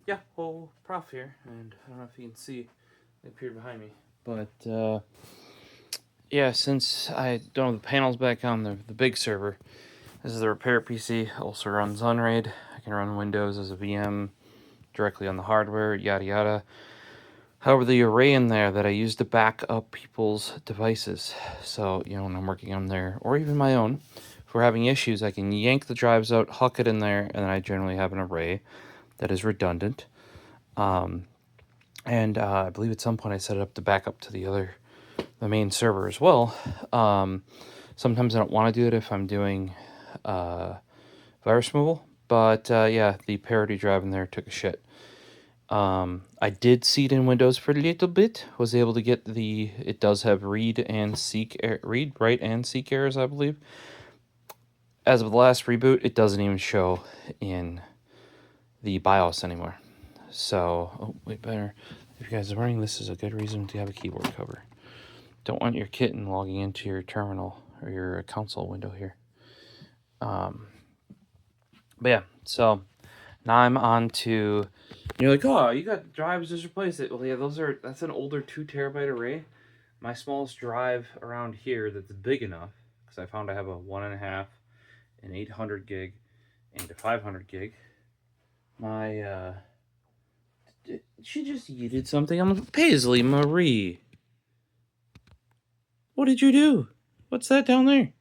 yeah, whole prof here, and I don't know if you can see, they appeared behind me. But yeah, since I don't have the panels back on the big server, this is the repair PC. Also runs Unraid. I can run Windows as a VM directly on the hardware, yada yada. However, the array in there that I use to back up people's devices. So, you know, when I'm working on there, or even my own, if we're having issues, I can yank the drives out, huck it in there, and then I generally have an array that is redundant. And I believe at some point I set it up to back up to the main server as well. Sometimes I don't want to do it if I'm doing virus removal, but yeah, the parity drive in there took a shit. I did see it in Windows for a little bit. Was able to get it does have read, write, and seek errors, I believe. As of the last reboot, it doesn't even show in the BIOS anymore. So, oh, wait, better. If you guys are wondering, this is a good reason to have a keyboard cover. Don't want your kitten logging into your terminal or your console window here. But yeah, so now I'm on to, you're like, oh, you got drives, just replace it. Well, yeah, that's an older 2 terabyte array. My smallest drive around here that's big enough, because I found I have a 1.5, an 800 gig, and a 500 gig. She just yeeted something. I'm Paisley Marie. What did you do? What's that down there?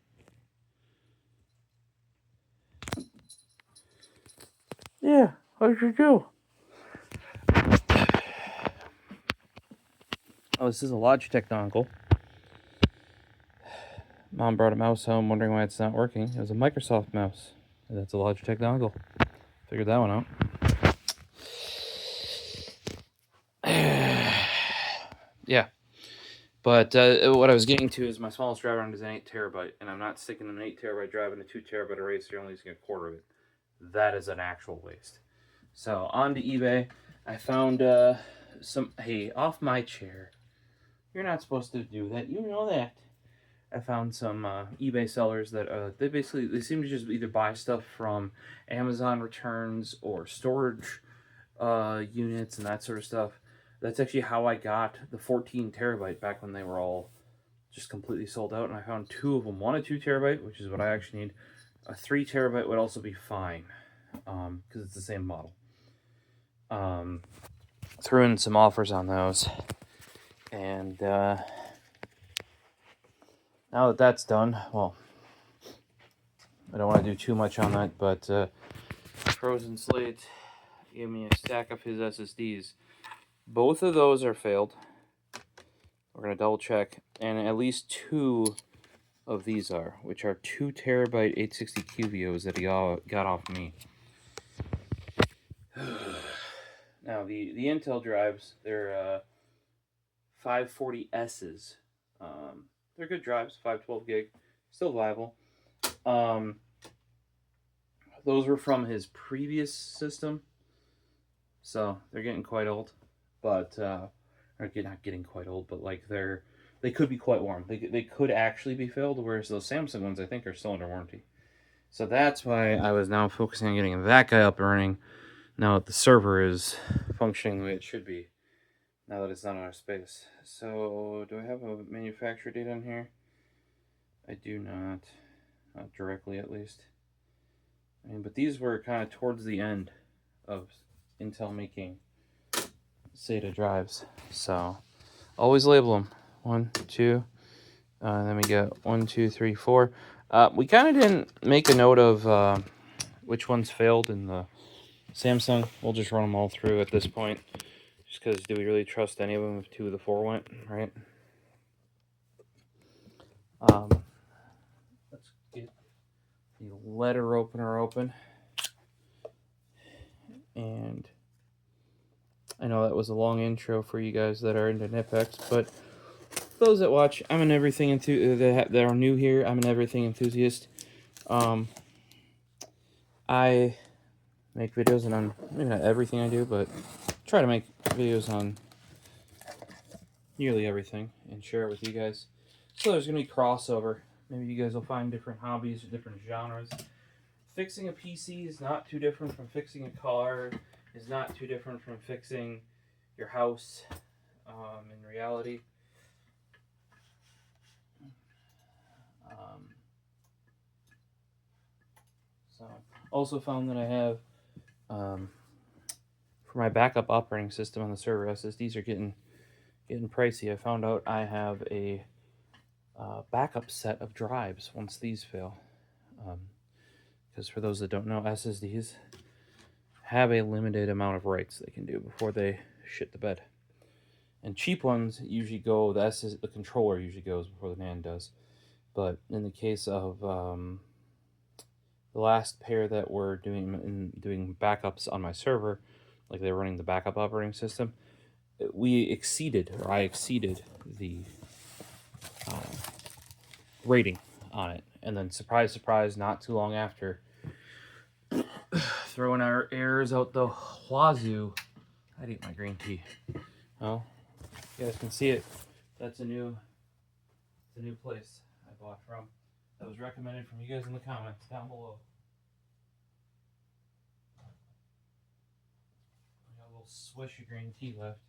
Yeah, what did you do? Oh, this is a Logitech dongle. Mom brought a mouse home, wondering why it's not working. It was a Microsoft mouse. And that's a Logitech dongle. Figured that one out. Yeah. But what I was getting to is my smallest drive around is an 8 terabyte, and I'm not sticking an 8 terabyte drive in a 2 terabyte array, so you're only using a quarter of it. That is an actual waste. So, on to eBay. I found hey, off my chair. You're not supposed to do that. You know that. I found some eBay sellers that they seem to just either buy stuff from Amazon returns or storage units and that sort of stuff. That's actually how I got the 14 terabyte back when they were all just completely sold out. And I found 2 of them. One a 2 terabyte, which is what I actually need. A 3 terabyte would also be fine because it's the same model. Threw in some offers on those. And now that that's done, well, I don't want to do too much on that, but Frozen Slate gave me a stack of his SSDs. Both of those are failed. We're going to double check. And at least 2 of these are, which are 2 terabyte 860 QVOs that he got off me. Now, the Intel drives, they're 540Ss. They're good drives, 512 gig, still viable. Those were from his previous system, so they're getting quite old. But not getting quite old, but like they could be quite warm. They could actually be failed, whereas those Samsung ones I think are still under warranty. So that's why I was now focusing on getting that guy up and running. Now that the server is functioning the way it should be, now that it's not in our space. So do I have a manufacturer date on here? I do not directly at least. But these were kind of towards the end of Intel making SATA drives, so always label them 1, 2. Then we get 1, 2, 3, 4. We kind of didn't make a note of which ones failed in the Samsung. We'll just run them all through at this point, just because do we really trust any of them if 2 of the 4 went right? Let's get the letter opener open. And I know that was a long intro for you guys that are into Knipex, but those that watch, I'm an everything that are new here. I'm an everything enthusiast. I make videos on maybe not everything I do, but try to make videos on nearly everything and share it with you guys. So there's gonna be crossover. Maybe you guys will find different hobbies or different genres. Fixing a PC is not too different from fixing a car. is not too different from fixing your house in reality. So also found that I have for my backup operating system on the server, SSDs are getting pricey. I found out I have a backup set of drives once these fail. Because for those that don't know, SSDs have a limited amount of writes they can do before they shit the bed. And cheap ones usually go, the controller usually goes before the NAND does. But in the case of the last pair that were doing backups on my server, like they were running the backup operating system, I exceeded the rating on it. And then surprise, surprise, not too long after, throwing our errors out the wazoo. I'd eat my green tea. Oh, you guys can see it. That's a new place I bought from. That was recommended from you guys in the comments down below. I got a little swish of green tea left.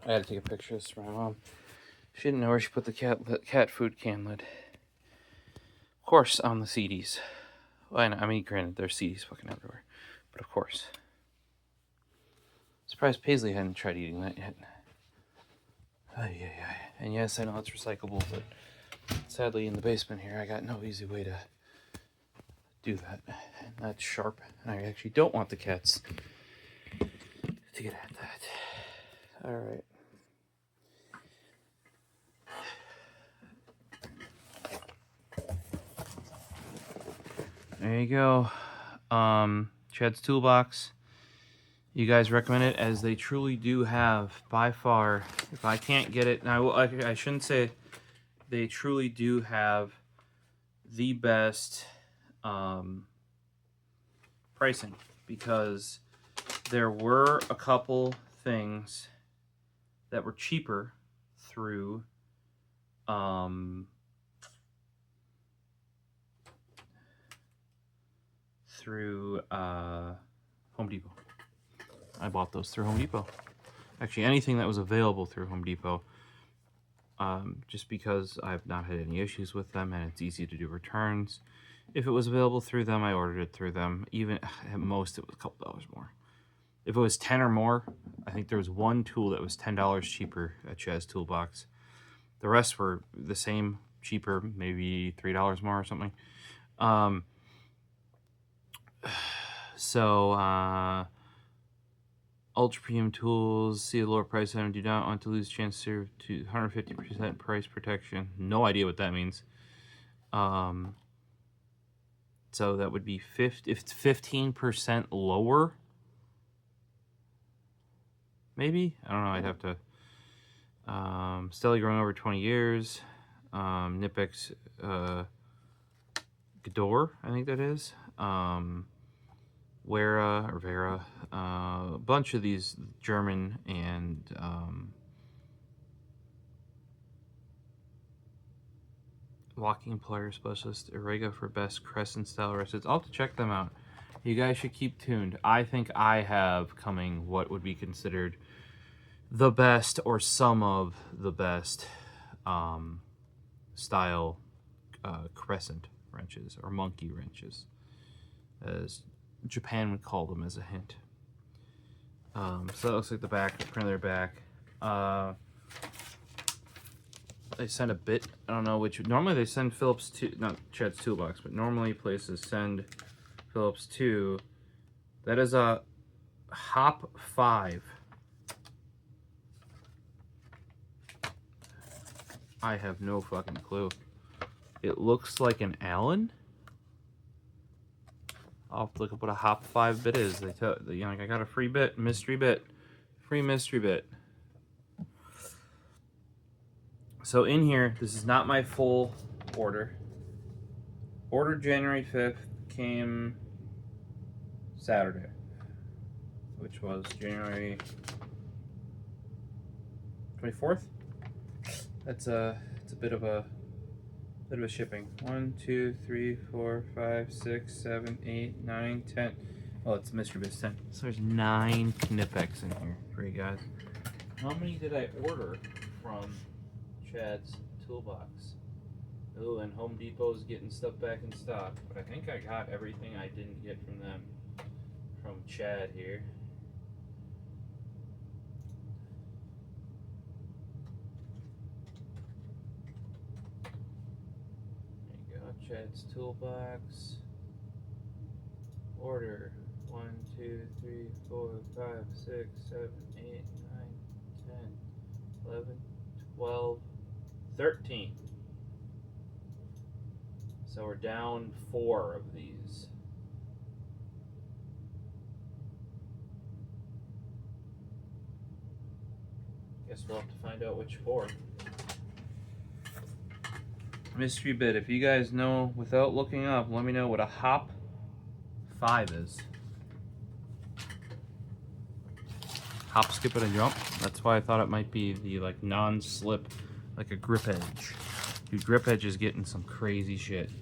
I had to take a picture of this for my mom. She didn't know where she put the cat food can lid. Of course, on the CDs. Well, I mean, granted, there's CDs fucking everywhere, but of course. Surprised Paisley hadn't tried eating that yet. And yes, I know it's recyclable, but sadly in the basement here, I got no easy way to do that. And that's sharp, and I actually don't want the cats to get at that. All right. There you go. Chad's Toolbox. You guys recommend it, as they truly do have, by far, if I can't get it, and I shouldn't say they truly do have the best pricing, because there were a couple things that were cheaper through Home Depot. I bought those through Home Depot. Actually, anything that was available through Home Depot, just because I've not had any issues with them and it's easy to do returns. If it was available through them, I ordered it through them. Even at most, it was a couple dollars more. If it was 10 or more, I think there was one tool that was $10 cheaper at Chad's Toolbox. The rest were the same, cheaper, maybe $3 more or something. Ultra premium tools, see the lower price item, do not want to lose chance to 150% price protection. No idea what that means. So that would be if it's 15% lower, maybe? I don't know, I'd have to. Steadily growing over 20 years. Knipex Gador, I think that is. Vera, a bunch of these German and locking pliers specialist, Erega for best crescent style recipe. I'll have to check them out. You guys should keep tuned. I think I have coming what would be considered the best, or some of the best style crescent wrenches, or monkey wrenches, as Japan would call them, as a hint. So that looks like the back, the print of their back. They send a bit, I don't know which, normally they send Phillips 2, not Chad's Toolbox, but normally places send Phillips 2. That is a Hop 5. I have no fucking clue. It looks like an Allen. I'll have to look up what a hop 5 bit is. They tell you know, like I got a free bit, mystery bit, free mystery bit. So in here, this is not my full order. Ordered January 5th, came Saturday, which was January 24th. It's a bit of a shipping. 1, 2, 3, 4, 5, 6, 7, 8, 9, 10. Oh, it's mystery bits 10. So there's 9 Knipex in here for you guys. How many did I order from Chad's Toolbox? Oh, and Home Depot's getting stuff back in stock. But I think I got everything I didn't get from them. From Chad here. There you go, Chad's Toolbox. Order 1, 2, 3, 4, 5, 6, 7, 8, 9, 10, 11, 12, 13. So we're down 4 of these. Guess we'll have to find out which 4. Mystery bit. If you guys know without looking up, let me know what a hop 5 is. Hop, skip, and a jump. That's why I thought it might be the like non-slip, like a grip edge. Dude, grip edge is getting some crazy shit.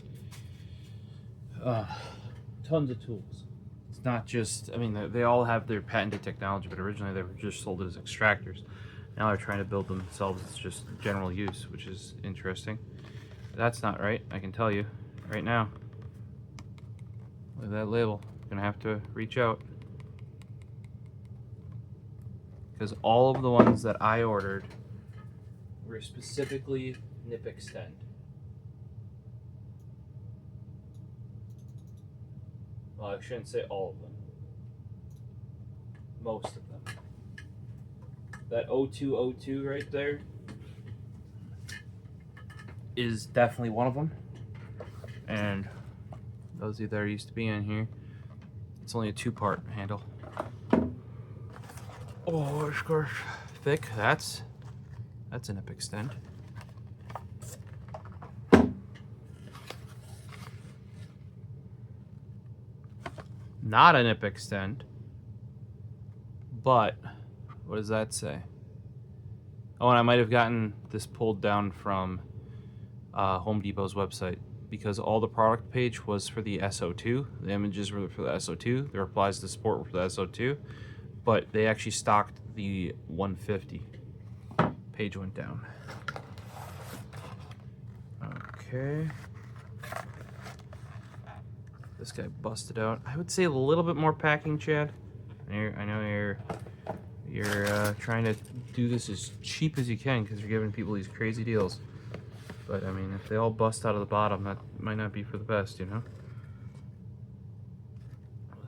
Tons of tools. It's not just, I mean, they all have their patented technology, but originally they were just sold as extractors. Now they're trying to build themselves as just general use, which is interesting. That's not right, I can tell you right now. Look at that label. Gonna have to reach out. Because all of the ones that I ordered were specifically nip extend. Well, I shouldn't say all of them. Most of them. That 0202 right there is definitely one of them. And those that are used to be in here, it's only a 2-part handle. Oh, of course, thick. That's a nip extend. Not a nip extend, but what does that say? Oh, and I might have gotten this pulled down from Home Depot's website because all the product page was for the SO2. The images were for the SO2. The replies to support were for the SO2, but they actually stocked the 150. Page went down. Okay. This guy busted out. I would say a little bit more packing, Chad. I know you're trying to do this as cheap as you can because you're giving people these crazy deals. But I mean, if they all bust out of the bottom, that might not be for the best, you know?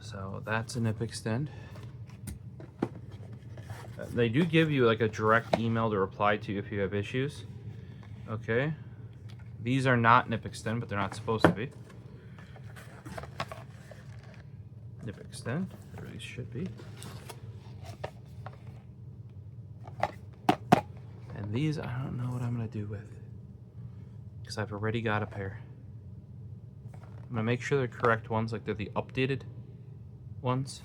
So that's a nip extend. They do give you like a direct email to reply to if you have issues. Okay. These are not nip extend, but they're not supposed to be. Nip extend, there really should be. And these, I don't know what I'm gonna do with, because I've already got a pair. I'm gonna make sure they're correct ones, like they're the updated ones.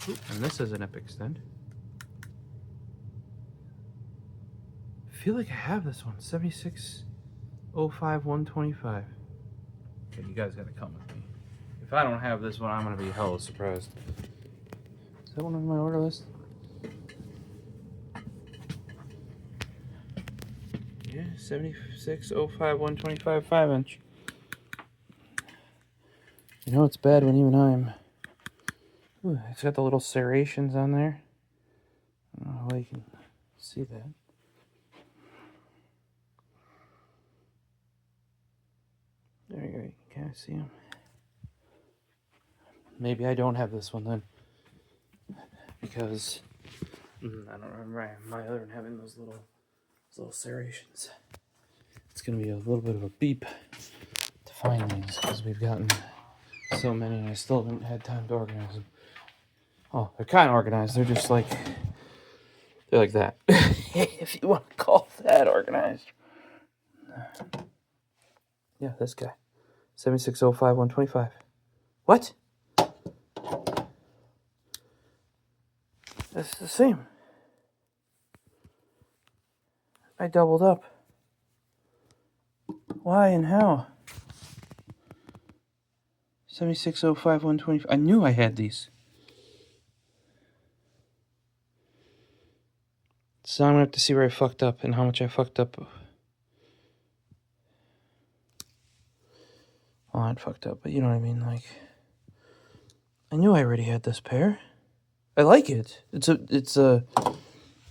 Ooh, and this is a nip extend. I feel like I have this one, 7605 125. Okay, you guys gotta come with me. If I don't have this one, I'm gonna be hella surprised. Is that one on my order list? Yeah, 7605 125 5-inch. You know it's bad when even I'm. Ooh, it's got the little serrations on there. I don't know how you can see that. There you go, you can kind of see them. Maybe I don't have this one then. Because I don't remember my other one having those little serrations. It's gonna be a little bit of a beep to find these because we've gotten so many and I still haven't had time to organize them. Oh, they're kind of organized. They're just like, they're like that. If you want to call that organized. Yeah, this guy. 7605 125. What? That's the same. I doubled up. Why and how? 7605 125. I knew I had these. So I'm going to have to see where I fucked up and how much I fucked up. Well, I fucked up, but you know what I mean. Like, I knew I already had this pair. I like it. It's a.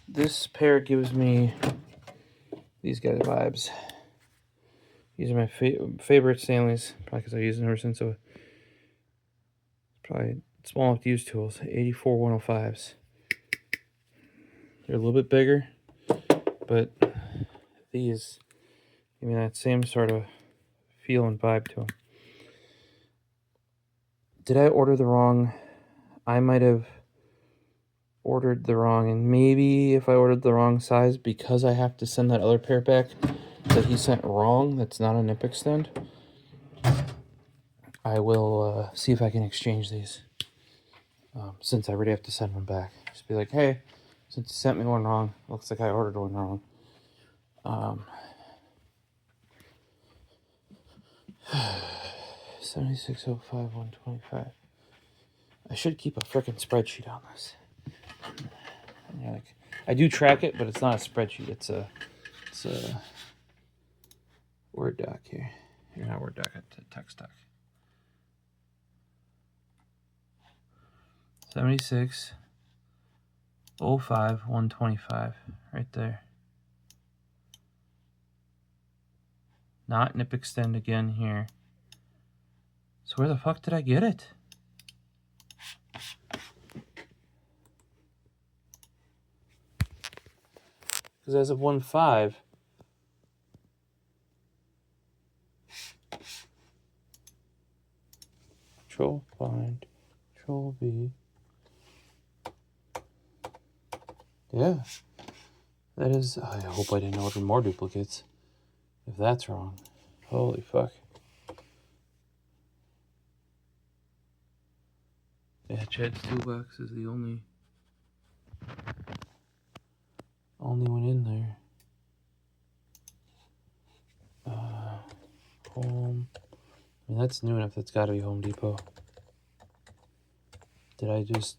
This pair gives me these guys vibes. These are my favorite Stanleys, probably because I used them ever since. So probably small enough to use tools. 84 105s. They're a little bit bigger, but these give me that same sort of feel and vibe to them. Did I order the wrong? I might have ordered the wrong, and maybe if I ordered the wrong size, because I have to send that other pair back that he sent wrong, that's not a nip extend, I will see if I can exchange these, since I already have to send them back. Just be like, hey, since you sent me one wrong, looks like I ordered one wrong. 7605 125. I should keep a frickin' spreadsheet on this. Yeah, like, I do track it, but it's not a spreadsheet. It's a Word doc here. You're not Word doc, it's a text doc. 7605 125 right there. Not nip extend again here. So where the fuck did I get it? Because as of 1.5, Control find, Control V. Yeah, that is. I hope I didn't order more duplicates. If that's wrong, holy fuck. Yeah, Chad's toolbox is the only one in there. Home. I mean, that's new enough. That's got to be Home Depot. Did I just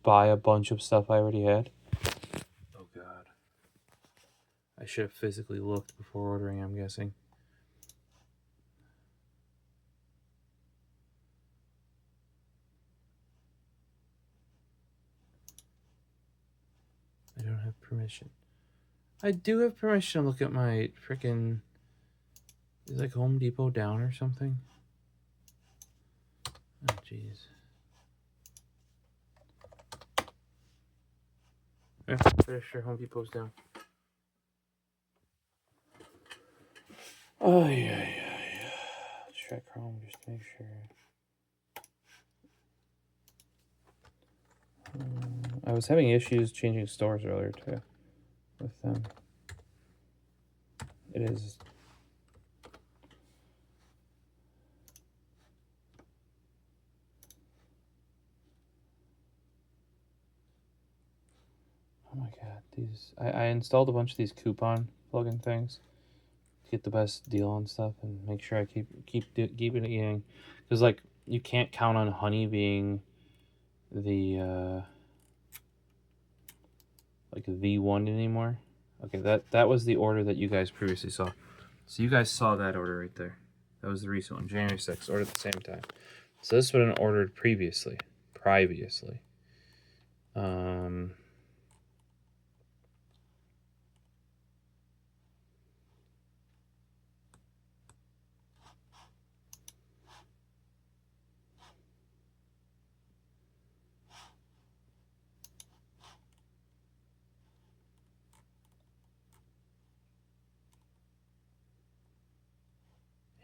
buy a bunch of stuff I already had? Oh god. I should have physically looked before ordering, I'm guessing. I don't have permission. I do have permission to look at my freaking. Is like Home Depot down or something? Oh jeez. Yeah, pretty sure Home Depot's down. Oh yeah. Check Chrome just to make sure. I was having issues changing stores earlier too with them. It is. Oh my god, these. I installed a bunch of these coupon plugin things to get the best deal on stuff and make sure I keep it eating, because like you can't count on honey being the like the one anymore. Okay, that was the order that you guys previously saw. So you guys saw that order right there. That was the recent one, January 6th, ordered at the same time. So this would have been ordered previously.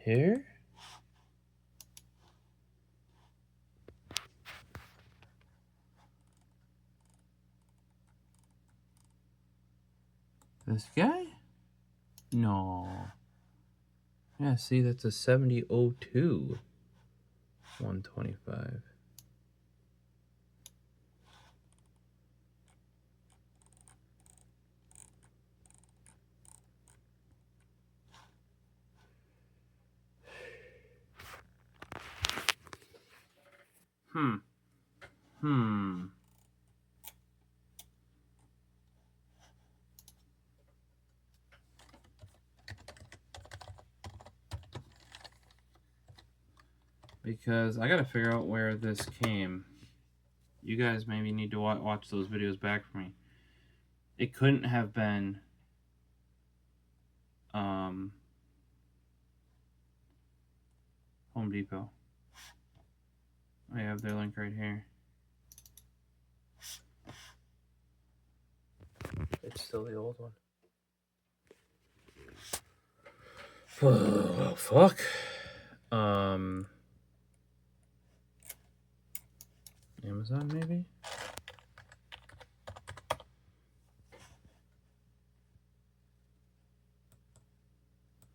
Here? This guy? No. Yeah, see, that's a 7002 125. Because I gotta figure out where this came. You guys maybe need to watch those videos back for me. It couldn't have been Home Depot. I have their link right here. It's still the old one. Oh, fuck. Amazon maybe?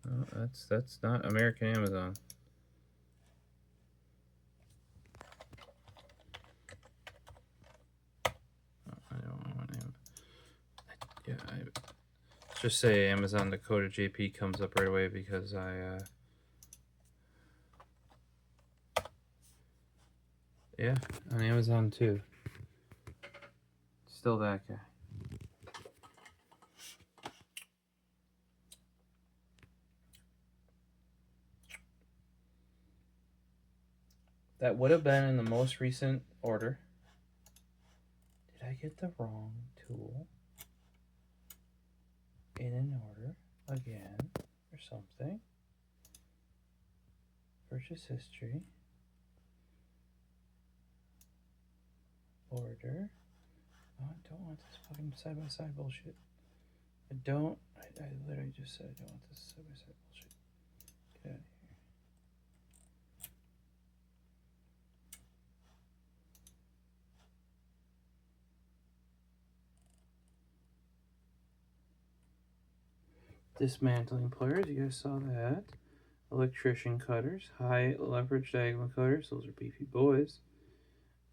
No, that's not American Amazon. I don't want to. Yeah, let's just say Amazon Dakota JP comes up right away because yeah, on Amazon too. Still that guy. That would have been in the most recent order. Did I get the wrong tool in an order again or something? Purchase history. Order. Oh, I don't want this fucking side-by-side bullshit. I literally just said I don't want this side-by-side bullshit. Get out of here. Dismantling pliers, you guys saw that. Electrician cutters, high leverage diagonal cutters, those are beefy boys.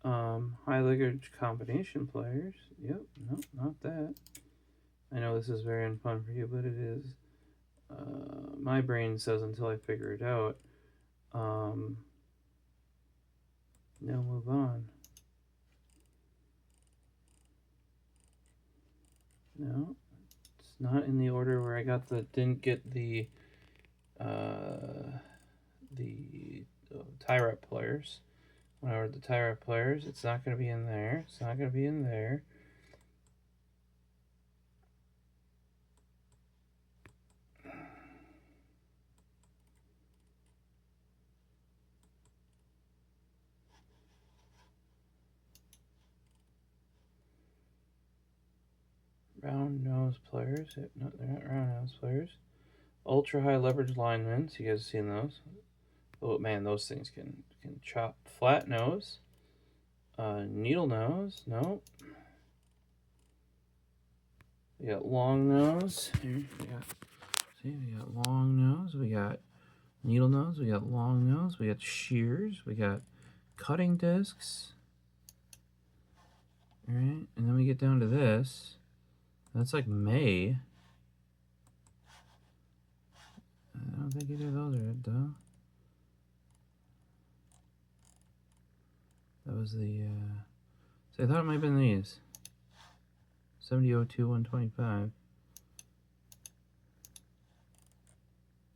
High leverage combination pliers, yep, no, not that. I know this is very unfun for you, but it is. My brain says until I figure it out. Now move on. No, it's not in the order where I got didn't get the tie wrap pliers. When I ordered the tie wrap pliers, it's not going to be in there. It's not going to be in there. Round nose pliers. No, they're not round nose pliers. Ultra high leverage linemen. You guys have seen those? Oh man, those things can chop. Flat nose. Needle nose. Nope. We got long nose. Here we got. See, we got long nose. We got needle nose. We got long nose. We got shears. We got cutting discs. All right, and then we get down to this. That's like May. I don't think either of those are it, though. That was the, so I thought it might have been these. 7002 125.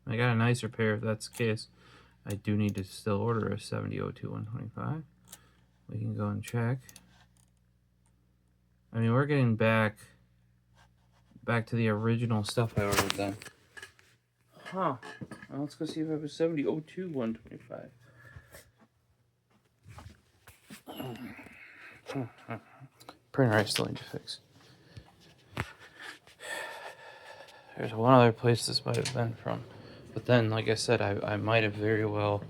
I got a nicer pair if that's the case. I do need to still order a 7002 125. We can go and check. I mean, we're getting back to the original stuff I ordered then. Huh. Well, let's go see if I have a 7002 125. Printer I still need to fix. There's one other place this might have been from. But then, like I said, I might have very well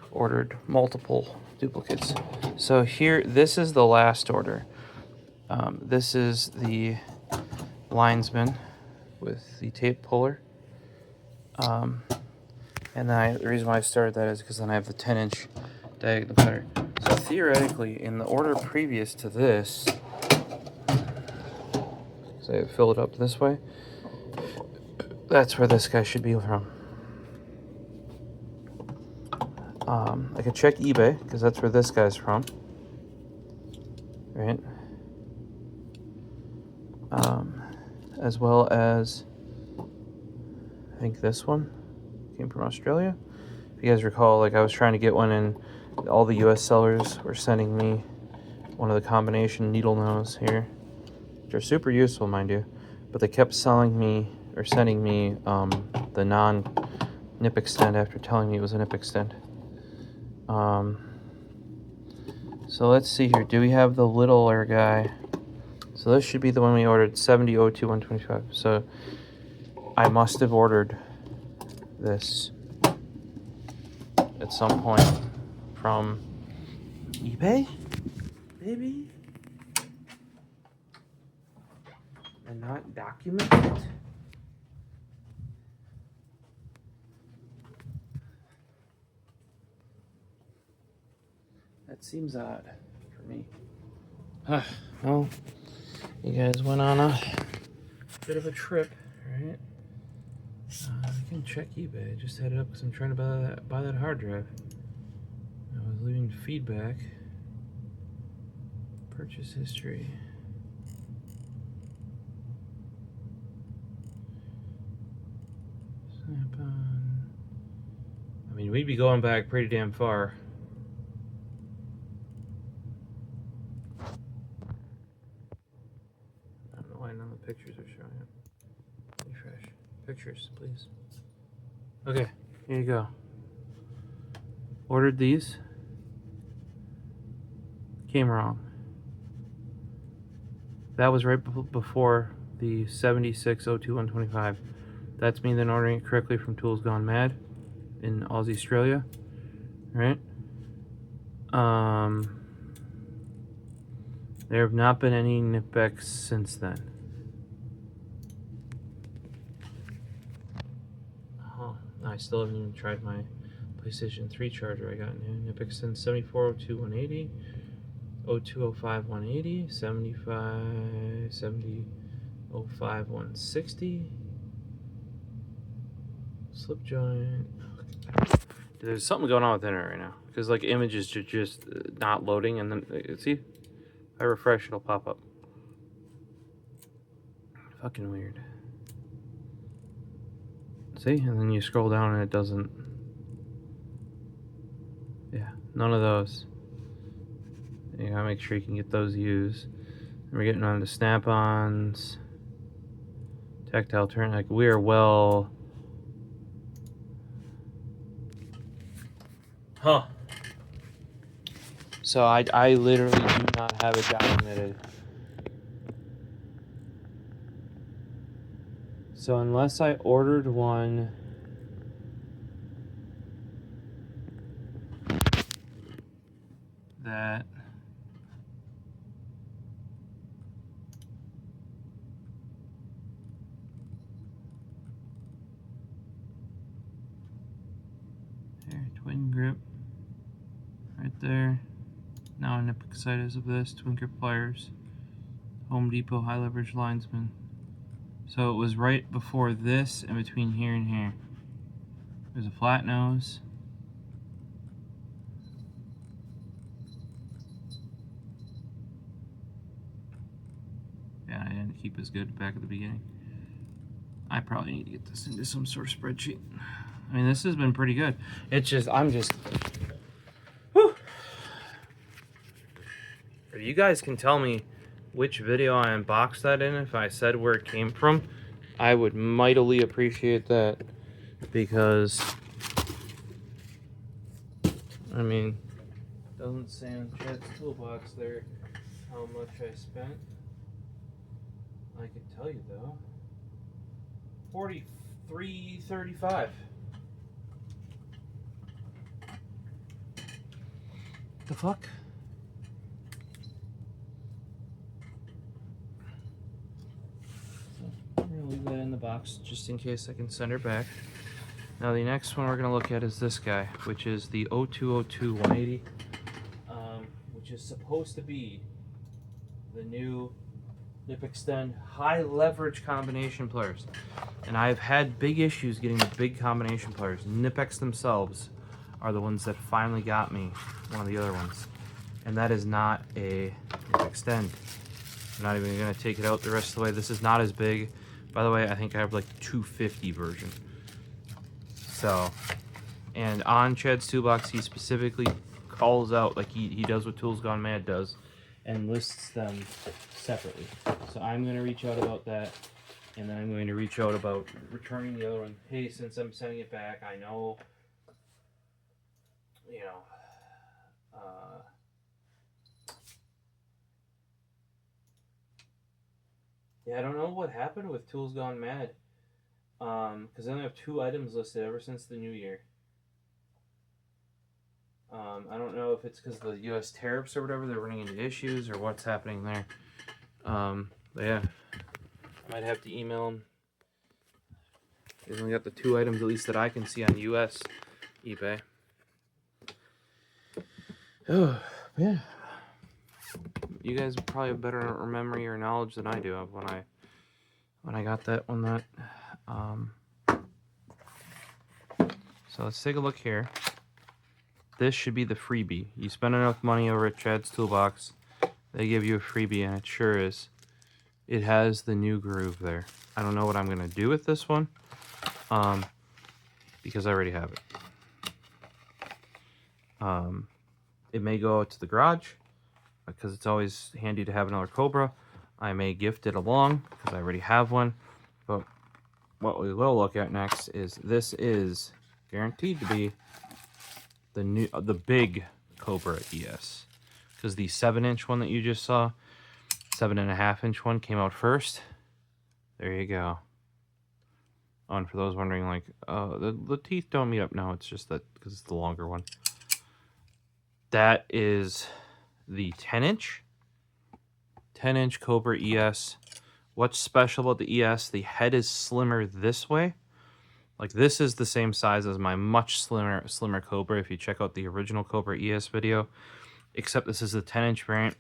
ordered multiple duplicates. So here, this is the last order. This is the linesman with the tape puller. And then the reason why I started that is because then I have the 10-inch diagonal cutter. So theoretically, in the order previous to this, so I fill it up this way, that's where this guy should be from. I could check eBay, because that's where this guy's from. Right? As well as, I think this one came from Australia. If you guys recall, like I was trying to get one and all the US sellers were sending me one of the combination needle nose here, which are super useful, mind you, but they kept selling me or sending me the non-nip extend after telling me it was a nip extend. So let's see here. Do we have the littler guy? So this should be the one we ordered, 7002-125. So I must have ordered this at some point from eBay, maybe, and not documented. That seems odd for me. Well, you guys went on a bit of a trip, right? I can check eBay. I just had it up because I'm trying to buy that hard drive. I was leaving feedback. Purchase history. Snap on. I mean, we'd be going back pretty damn far. I don't know why none of the pictures are showing up. Refresh. Pictures, please. Okay, here you go. Ordered these. Came wrong. That was right before the 7602-125. That's me then ordering it correctly from Tools Gone Mad in Aussie, Australia. Right? There have not been any Knipex since then. I still haven't even tried my PlayStation 3 charger I got new. Knipex since 7402-180, 0205-180, 7005-160. Slip joint. There's something going on with the internet right now because like images are just not loading, and then see, if I refresh, it'll pop up. Fucking weird. See, and then you scroll down and it doesn't. Yeah, none of those. You gotta make sure you can get those used. And we're getting on to snap-ons, tactile turn. Like we are well. Huh. So I literally do not have it documented. So unless I ordered one that here, TwinGrip right there. Now I'm excited as of this, TwinGrip pliers, Home Depot high leverage linesman. So it was right before this and between here and here. There's a flat nose. Yeah, I didn't keep as good back at the beginning. I probably need to get this into some sort of spreadsheet. I mean, this has been pretty good. It's just, whew. If you guys can tell me which video I unboxed that in, if I said where it came from, I would mightily appreciate that, because I mean, doesn't say on Chad's toolbox there how much I spent. I could tell you though, $43.35. the fuck? So I'm gonna leave that in the box just in case I can send her back. Now the next one we're gonna look at is this guy, which is the 0202 180, which is supposed to be the new Nip Extend high leverage combination pliers. And I've had big issues getting the big combination pliers. Knipex themselves are the ones that finally got me one of the other ones. And that is not a Nip Extend. I'm not even gonna take it out the rest of the way. This is not as big. By the way, I think I have like 250 version. So, and on Chad's toolbox, he specifically calls out, like he does what Tools Gone Mad does, and lists them separately. So I'm going to reach out about that, and then I'm going to reach out about returning the other one. Hey, since I'm sending it back, I know, you know, yeah, I don't know what happened with Tools Gone Mad, because I only have 2 items listed ever since the new year. I don't know if it's because of the U.S. tariffs or whatever, they're running into issues, or what's happening there. But yeah, I might have to email them. They've only got the 2 items, at least that I can see on U.S. eBay. Oh, yeah. You guys probably have better memory or knowledge than I do of when I got that one. So let's take a look here. This should be the freebie. You spend enough money over at Chad's Toolbox, they give you a freebie, and it sure is. It has the new groove there. I don't know what I'm going to do with this one, because I already have it. It may go out to the garage, because it's always handy to have another Cobra. I may gift it along, because I already have one. But what we will look at next is this is guaranteed to be the big Cobra ES, because the 7-inch one that you just saw, 7.5-inch one, came out first. There you go. Oh, and for those wondering, like, the teeth don't meet up. No, it's just that because it's the longer one. That is the 10-inch Cobra ES. What's special about the ES? The head is slimmer this way. Like, this is the same size as my much slimmer Cobra, if you check out the original Cobra ES video, except this is the 10-inch variant.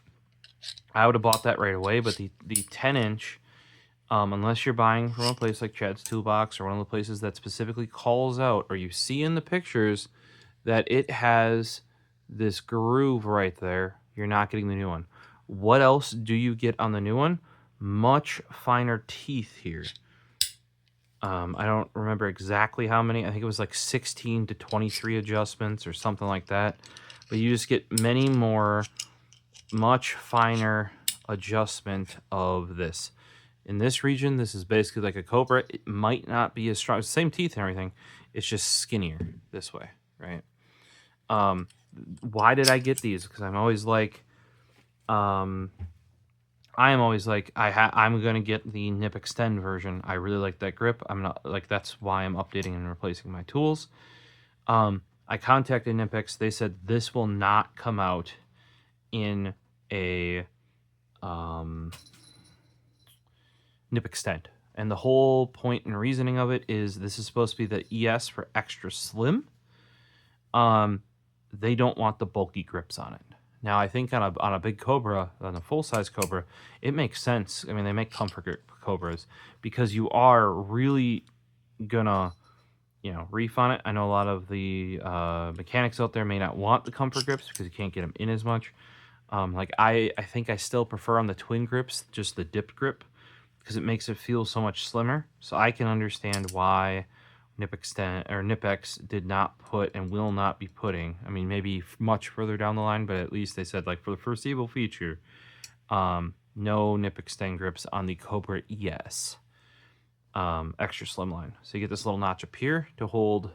I would have bought that right away, but the 10-inch, unless you're buying from a place like Chad's Toolbox or one of the places that specifically calls out, or you see in the pictures that it has this groove right there, you're not getting the new one. What else do you get on the new one? Much finer teeth here. I don't remember exactly how many. I think it was like 16 to 23 adjustments or something like that. But you just get many more, much finer adjustment of this. In this region, this is basically like a Cobra. It might not be as strong. Same teeth and everything. It's just skinnier this way, right? Why did I get these? Because I'm always like, I'm gonna get the Nip Extend version. I really like that grip. I'm not like, that's why I'm updating and replacing my tools. I contacted Knipex. They said this will not come out in a Nip Extend, and the whole point and reasoning of it is this is supposed to be the ES for extra slim. They don't want the bulky grips on it. Now, I think on a big Cobra, on a full-size Cobra, it makes sense. I mean, they make comfort grip Cobras because you are really gonna, reef on it. I know a lot of the mechanics out there may not want the comfort grips because you can't get them in as much. Like I think I still prefer on the TwinGrips just the dipped grip because it makes it feel so much slimmer. So I can understand why Knipex did not put and will not be putting, I mean, maybe much further down the line, but at least they said, like, for the foreseeable future, no Nip Extend grips on the Cobra ES extra slim line. So you get this little notch up here to hold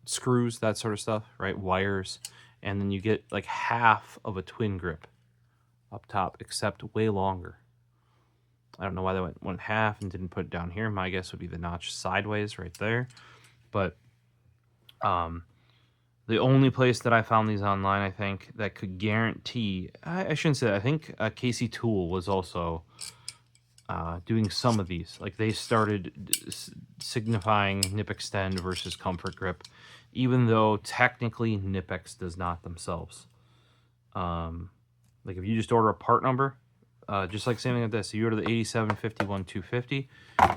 screws, that sort of stuff, right? Wires. And then you get like half of a TwinGrip up top, except way longer. I don't know why they went half and didn't put it down here. My guess would be the notch sideways right there. But The only place that I found these online, I think, that could guarantee... I shouldn't say that. I think Casey Tool was also doing some of these. Like, they started signifying nip extend versus comfort grip, even though technically Knipex does not themselves. Like, if you just order a part number, just like something like this, if you order the 8751-250,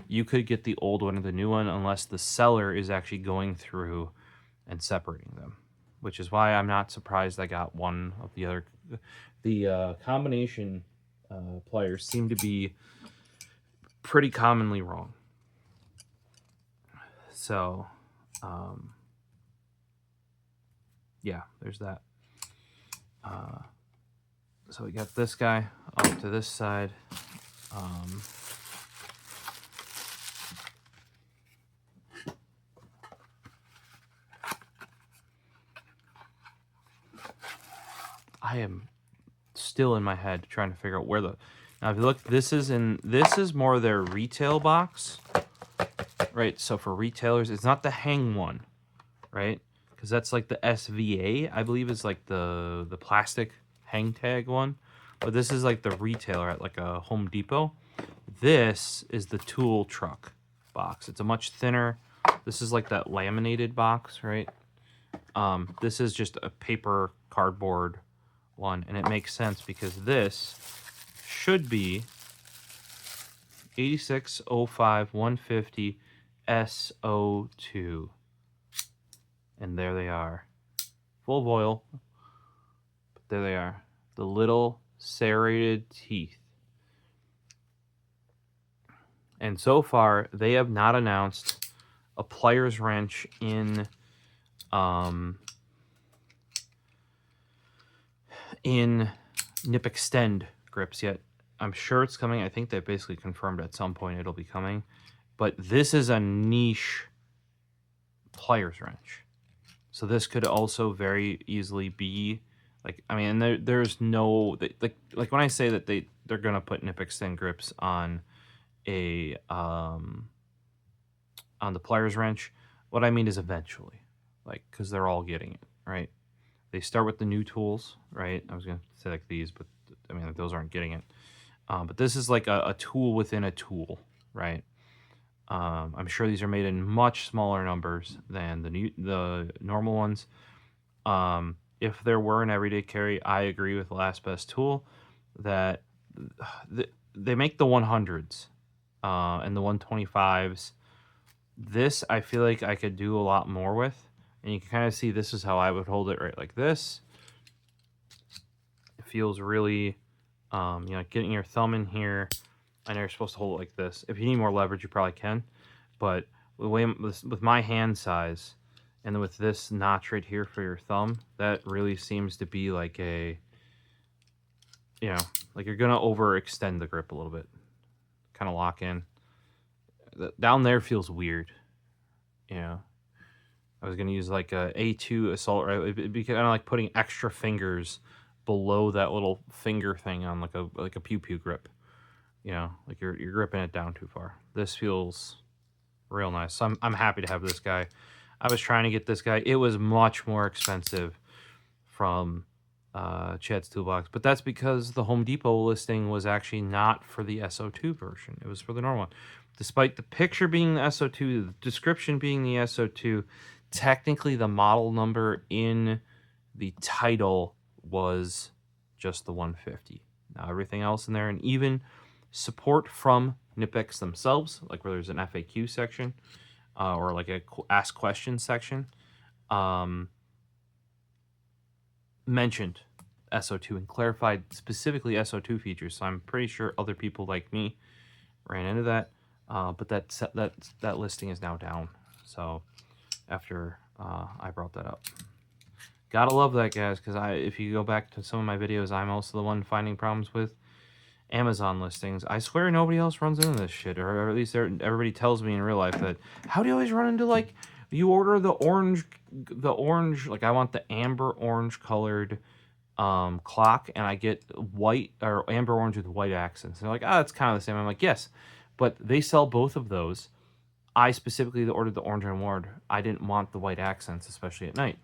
you could get the old one or the new one unless the seller is actually going through and separating them, which is why I'm not surprised I got one of the other. The combination pliers seem to be pretty commonly wrong. So, yeah, there's that. So we got this guy up to this side. I am still in my head trying to figure out where the... Now, if you look, this is more their retail box, right? So for retailers, it's not the hang one, right? Because that's like the SVA, I believe, is like the plastic hang tag one. But this is like the retailer at like a Home Depot. This is the tool truck box. It's a much thinner. This is like that laminated box, right? This is just a paper cardboard one, and it makes sense because this should be 8605-150 SO2, and there they are, full of oil, but there they are, the little serrated teeth. And so far they have not announced a pliers wrench in nip extend grips yet. I'm sure it's coming. I think they basically confirmed at some point it'll be coming. But this is a niche pliers wrench. So this could also very easily be like, I mean, there's no, like when I say that they're going to put nip extend grips on a on the pliers wrench, what I mean is eventually, like, because they're all getting it, right? They start with the new tools, right? I was going to say like these, but I mean, those aren't getting it. But this is like a tool within a tool, right? I'm sure these are made in much smaller numbers than the normal ones. If there were an everyday carry, I agree with Last Best Tool that they make the 100s and the 125s. This, I feel like I could do a lot more with. And you can kind of see this is how I would hold it, right like this. It feels really, you know, getting your thumb in here. I know you're supposed to hold it like this. If you need more leverage, you probably can. But the way with my hand size and with this notch right here for your thumb, that really seems to be like a, you know, like you're going to overextend the grip a little bit. Kind of lock in. Down there feels weird, you know. I was going to use like a A2 assault, right? It'd be kind of like putting extra fingers below that little finger thing on like a pew-pew grip. You know, like you're gripping it down too far. This feels real nice. So I'm happy to have this guy. I was trying to get this guy. It was much more expensive from Chad's Toolbox, but that's because the Home Depot listing was actually not for the SO2 version. It was for the normal one. Despite the picture being the SO2, the description being the SO2, technically the model number in the title was just the 150. Now everything else in there, and even support from Knipex themselves, like where there's an FAQ section or like a ask questions section, mentioned SO2 and clarified specifically SO2 features. So I'm pretty sure other people like me ran into that, but that listing is now down. So after I brought that up, gotta love that, guys, because if you go back to some of my videos, I'm also the one finding problems with Amazon listings. I swear nobody else runs into this shit, or at least everybody tells me in real life that, how do you always run into, like, you order the orange, like I want the amber orange colored clock, and I get white or amber orange with white accents. They're like, oh, it's kind of the same. I'm like, yes, but they sell both of those. I specifically ordered the orange and ward. I didn't want the white accents, especially at night.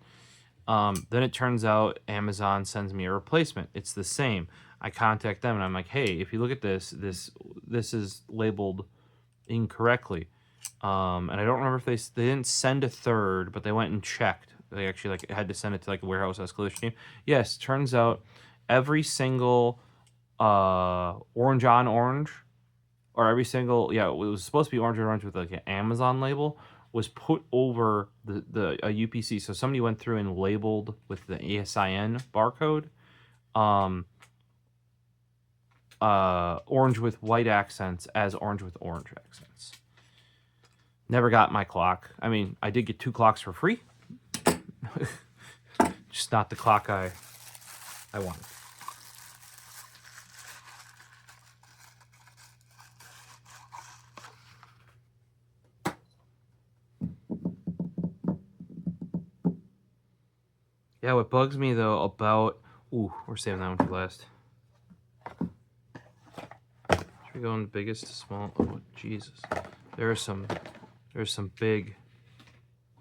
Then it turns out Amazon sends me a replacement. It's the same. I contact them and I'm like, hey, if you look at this is labeled incorrectly. And I don't remember if they didn't send a third, but they went and checked. They actually like had to send it to like a warehouse escalation team. Yes, turns out every single orange on orange, or every single, it was supposed to be orange on orange with like an Amazon label, was put over the UPC. So somebody went through and labeled with the ASIN barcode, orange with white accents as orange with orange accents. Never got my clock. I mean, I did get 2 clocks for free. Just not the clock I wanted. Yeah, what bugs me though about... Ooh, we're saving that one for last. Should we go in biggest to small? Oh, Jesus. There's some big...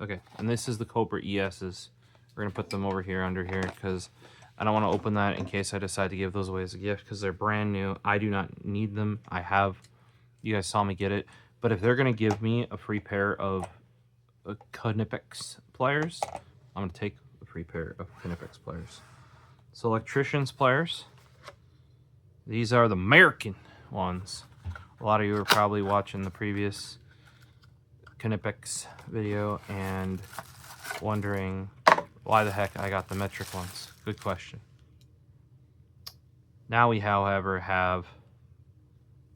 Okay, and this is the Cobra ES's. We're going to put them over here under here because I don't want to open that in case I decide to give those away as a gift because they're brand new. I do not need them. I have... You guys saw me get it. But if they're going to give me a free pair of Knipex pliers, I'm going to take a free pair of Knipex pliers. So electrician's pliers. These are the American ones. A lot of you are probably watching the previous Knipex video and wondering why the heck I got the metric ones. Good question. Now we, however, have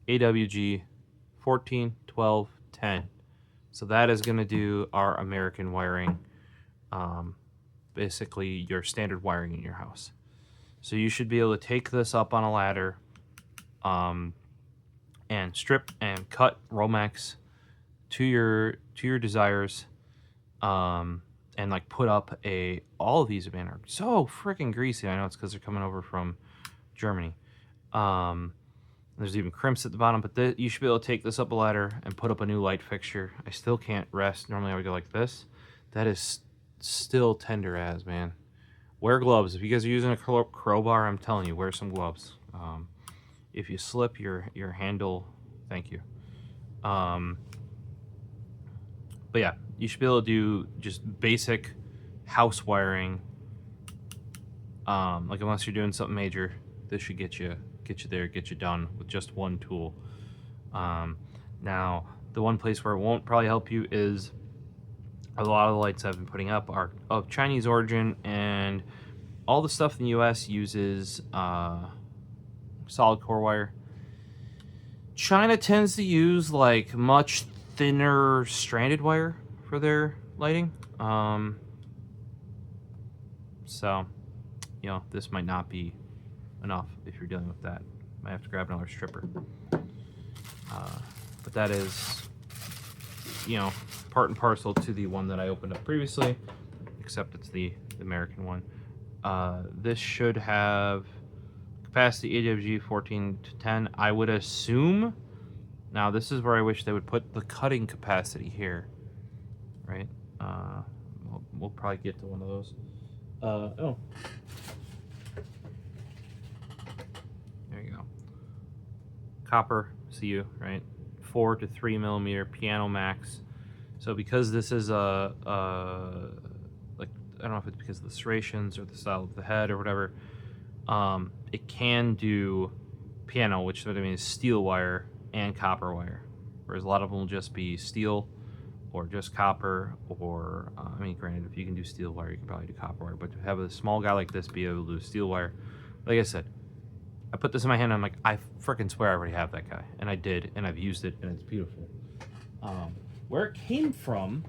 AWG 14, 12, 10. So that is going to do our American wiring, basically your standard wiring in your house. So you should be able to take this up on a ladder and strip and cut Romex to your desires, and like put up all of these, man, are so freaking greasy. I know it's because they're coming over from Germany. There's even crimps at the bottom, but you should be able to take this up a ladder and put up a new light fixture. I still can't rest. Normally I would go like this. That is still tender as, man. Wear gloves. If you guys are using a crowbar, I'm telling you, wear some gloves. If you slip your handle, thank you. But yeah, you should be able to do just basic house wiring. Like unless you're doing something major, this should get you there, get you done with just one tool. Now, the one place where it won't probably help you is a lot of the lights I've been putting up are of Chinese origin, and all the stuff in the US uses solid core wire. China tends to use like much thinner stranded wire for their lighting. So, you know, this might not be enough if you're dealing with that. Might have to grab another stripper. But that is, you know, part and parcel to the one that I opened up previously, except it's the American one. This should have capacity AWG 14 to 10. I would assume. Now this is where I wish they would put the cutting capacity here, right? We'll probably get to one of those. Oh. There you go. Copper CU, right? 4 to 3 millimeter piano max. So because this is like, I don't know if it's because of the serrations or the style of the head or whatever, it can do piano, which I mean is steel wire and copper wire, whereas a lot of them will just be steel or just copper, or I mean, granted, if you can do steel wire, you can probably do copper wire, but to have a small guy like this be able to do steel wire, like I said, I put this in my hand and I'm like, I freaking swear I already have that guy, and I did, and I've used it, and it's beautiful. Where it came from,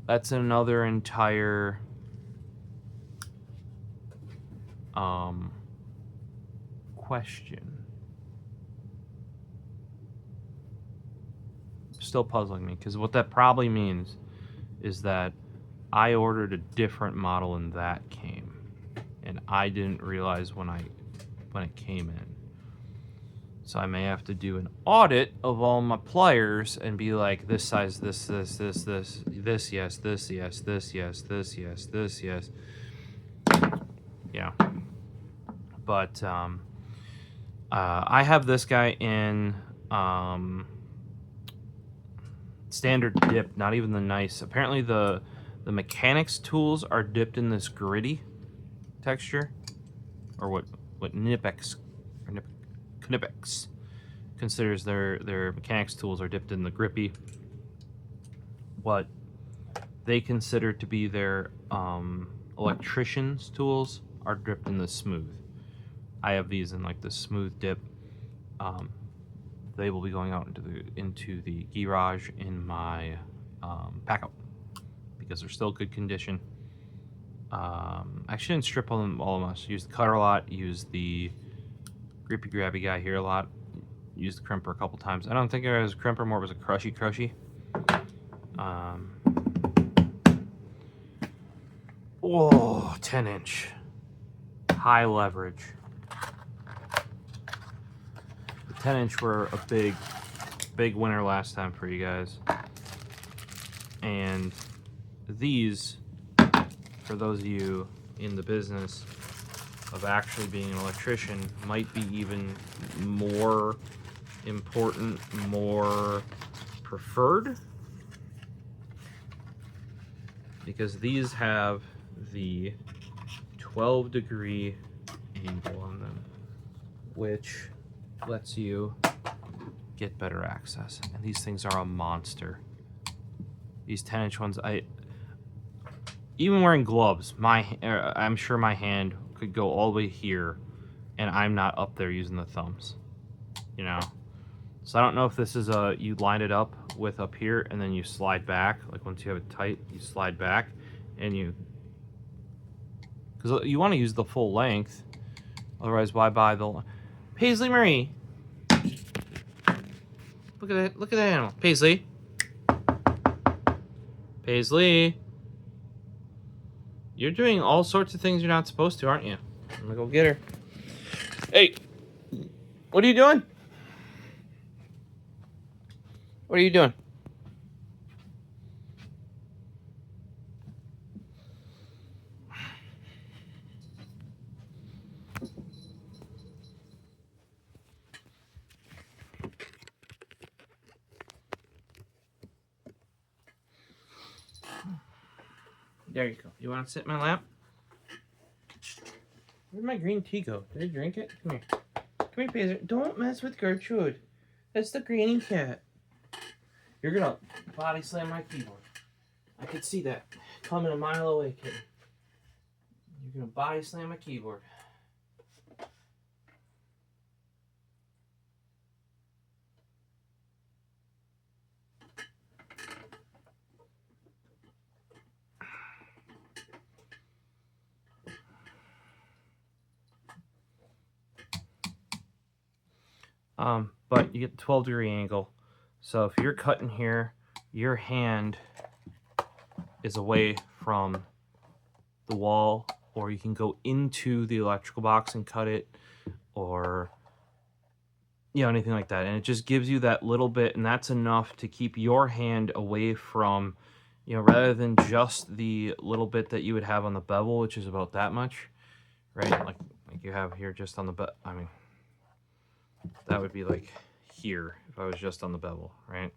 that's another entire question. Still puzzling me, because what that probably means is that I ordered a different model and that came, and I didn't realize when it came in. So I may have to do an audit of all my pliers and be like, this size, this, yes, this, yes, this, yes, this, yes. Yeah. But I have this guy in standard dip, not even the nice. Apparently the mechanics tools are dipped in this gritty texture, or what Knipex or Knipex considers their mechanics tools are dipped in the grippy. What they consider to be their electrician's tools are dipped in the smooth. I have these in like the smooth dip. They will be going out into the garage in my pack out because they're still good condition. I shouldn't strip all of them. Use the cutter a lot. Use the grippy grabby guy here a lot. Use the crimper a couple times. I don't think it was a crimper, more it was a crushy. Oh, 10-inch. High leverage. The 10-inch were a big winner last time for you guys. And these, for those of you in the business of actually being an electrician, might be even more important, more preferred, because these have the 12-degree angle on them, which lets you get better access. And these things are a monster. These 10-inch ones, even wearing gloves, I'm sure my hand could go all the way here, and I'm not up there using the thumbs, you know? So I don't know if this is you line it up with up here, and then you slide back. Like once you have it tight, you slide back, and because you want to use the full length. Otherwise, why buy the... Paisley Marie. Look at that. Look at that animal. Paisley. Paisley. You're doing all sorts of things you're not supposed to, aren't you? I'm gonna go get her. Hey. What are you doing? What are you doing? There you go. You want to sit in my lap? Where'd my green tea go? Did I drink it? Come here. Come here, Paisley. Don't mess with Gertrude. That's the granny cat. You're gonna body slam my keyboard. I could see that coming a mile away, kid. You're gonna body slam my keyboard. But you get the 12-degree angle. So if you're cutting here, your hand is away from the wall, or you can go into the electrical box and cut it, or anything like that. And it just gives you that little bit, and that's enough to keep your hand away from, rather than just the little bit that you would have on the bevel, which is about that much, right? Like you have here just on the I mean, that would be like here if I was just on the bevel, right?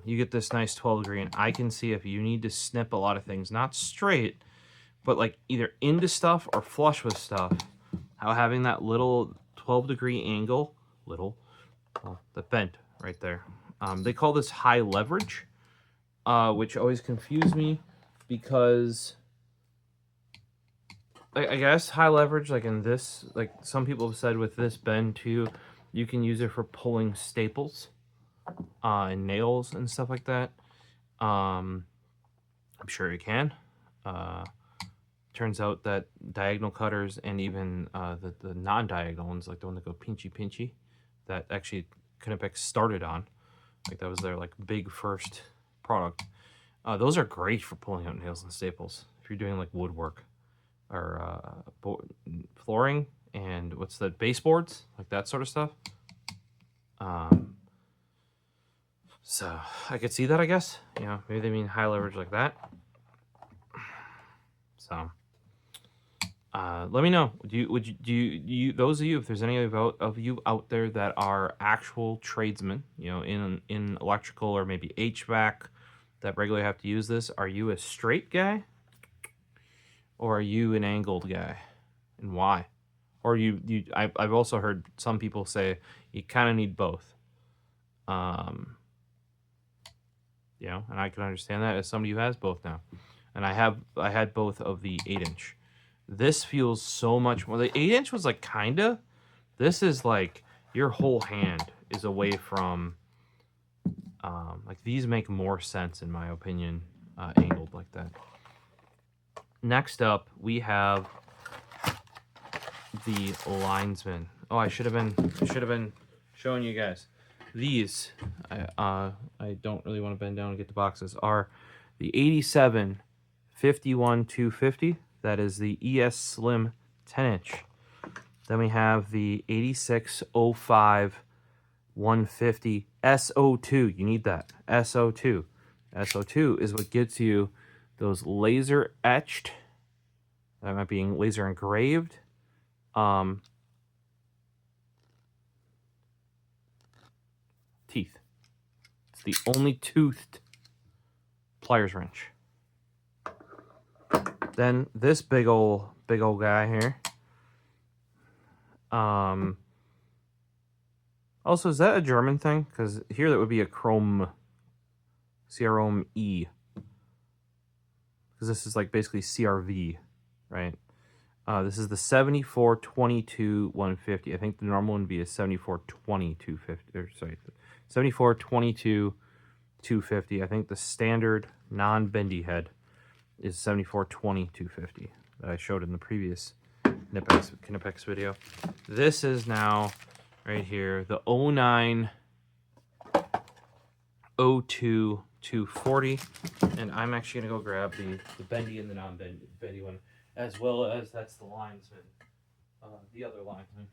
You get this nice 12-degree, and I can see if you need to snip a lot of things, not straight, but like either into stuff or flush with stuff, how having that little 12-degree angle, the bent right there. They call this high leverage, which always confused me because I guess high leverage, like in this, like some people have said with this bend too, you can use it for pulling staples and nails and stuff like that. I'm sure you can. Turns out that diagonal cutters and even the non-diagonal ones, like the one that go pinchy, that actually Knipex started on, like that was their like big first product. Those are great for pulling out nails and staples if you're doing like woodwork or flooring and what's that, baseboards, like that sort of stuff. So I could see that, I guess. You know, maybe they mean high leverage like that. So let me know. Do you those of you, if there's any of you out there that are actual tradesmen, you know, in electrical or maybe HVAC that regularly have to use this, are you a straight guy or are you an angled guy, and why? Or I've also heard some people say you kind of need both. You know, and I can understand that as somebody who has both now. And I had both of the 8-inch. This feels so much more. The 8-inch was like kinda. This is like your whole hand is away from. Like these make more sense in my opinion, angled like that. Next up, we have the Linesman. Oh, I should have been showing you guys. These, I don't really want to bend down and get the boxes, are the 87 51 250. That is the ES Slim 10-inch. Then we have the 86 05 150 SO2. You need that. SO2. SO2 is what gets you those laser etched, that might be laser engraved, teeth. It's the only toothed pliers wrench. Then this big old guy here. Also, is that a German thing? Because here that would be a CROM E. Because this is like basically CRV, right? This is the 7422 150. I think the normal one would be a 7420 250. Or sorry, 7422 250. I think the standard non-bendy head is 7420 250 that I showed in the previous Knipex video. This is now right here the 09 02 240, and I'm actually gonna go grab the bendy and the non-bendy one, as well as that's the Linesman, the other Linesman.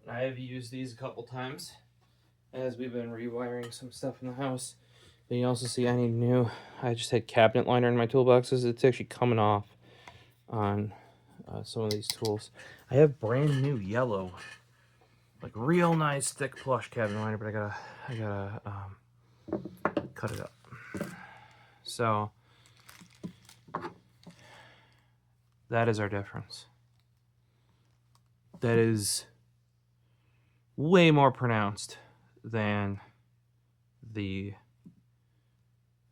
I have used these a couple times as we've been rewiring some stuff in the house. But you also see I need new. I just had cabinet liner in my toolboxes. It's actually coming off on some of these tools. I have brand new yellow, like real nice thick plush cabinet liner, but I gotta cut it up. So that is our difference. That is way more pronounced than the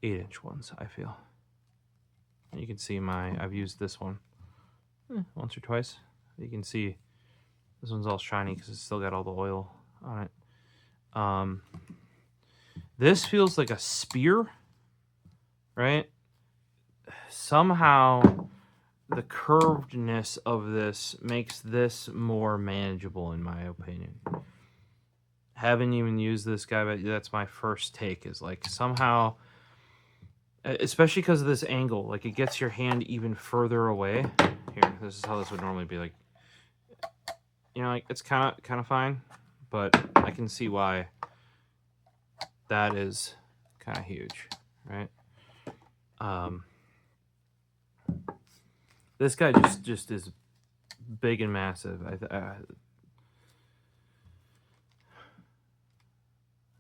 8-inch ones, I feel. You can see I've used this one once or twice. You can see this one's all shiny because it's still got all the oil on it. This feels like a spear, right? Somehow the curvedness of this makes this more manageable, in my opinion. Haven't even used this guy, but that's my first take, is like somehow, especially because of this angle, like it gets your hand even further away. Here, this is how this would normally be. Like, you know, like it's kind of fine, but I can see why that is kind of huge, right? This guy just is big and massive.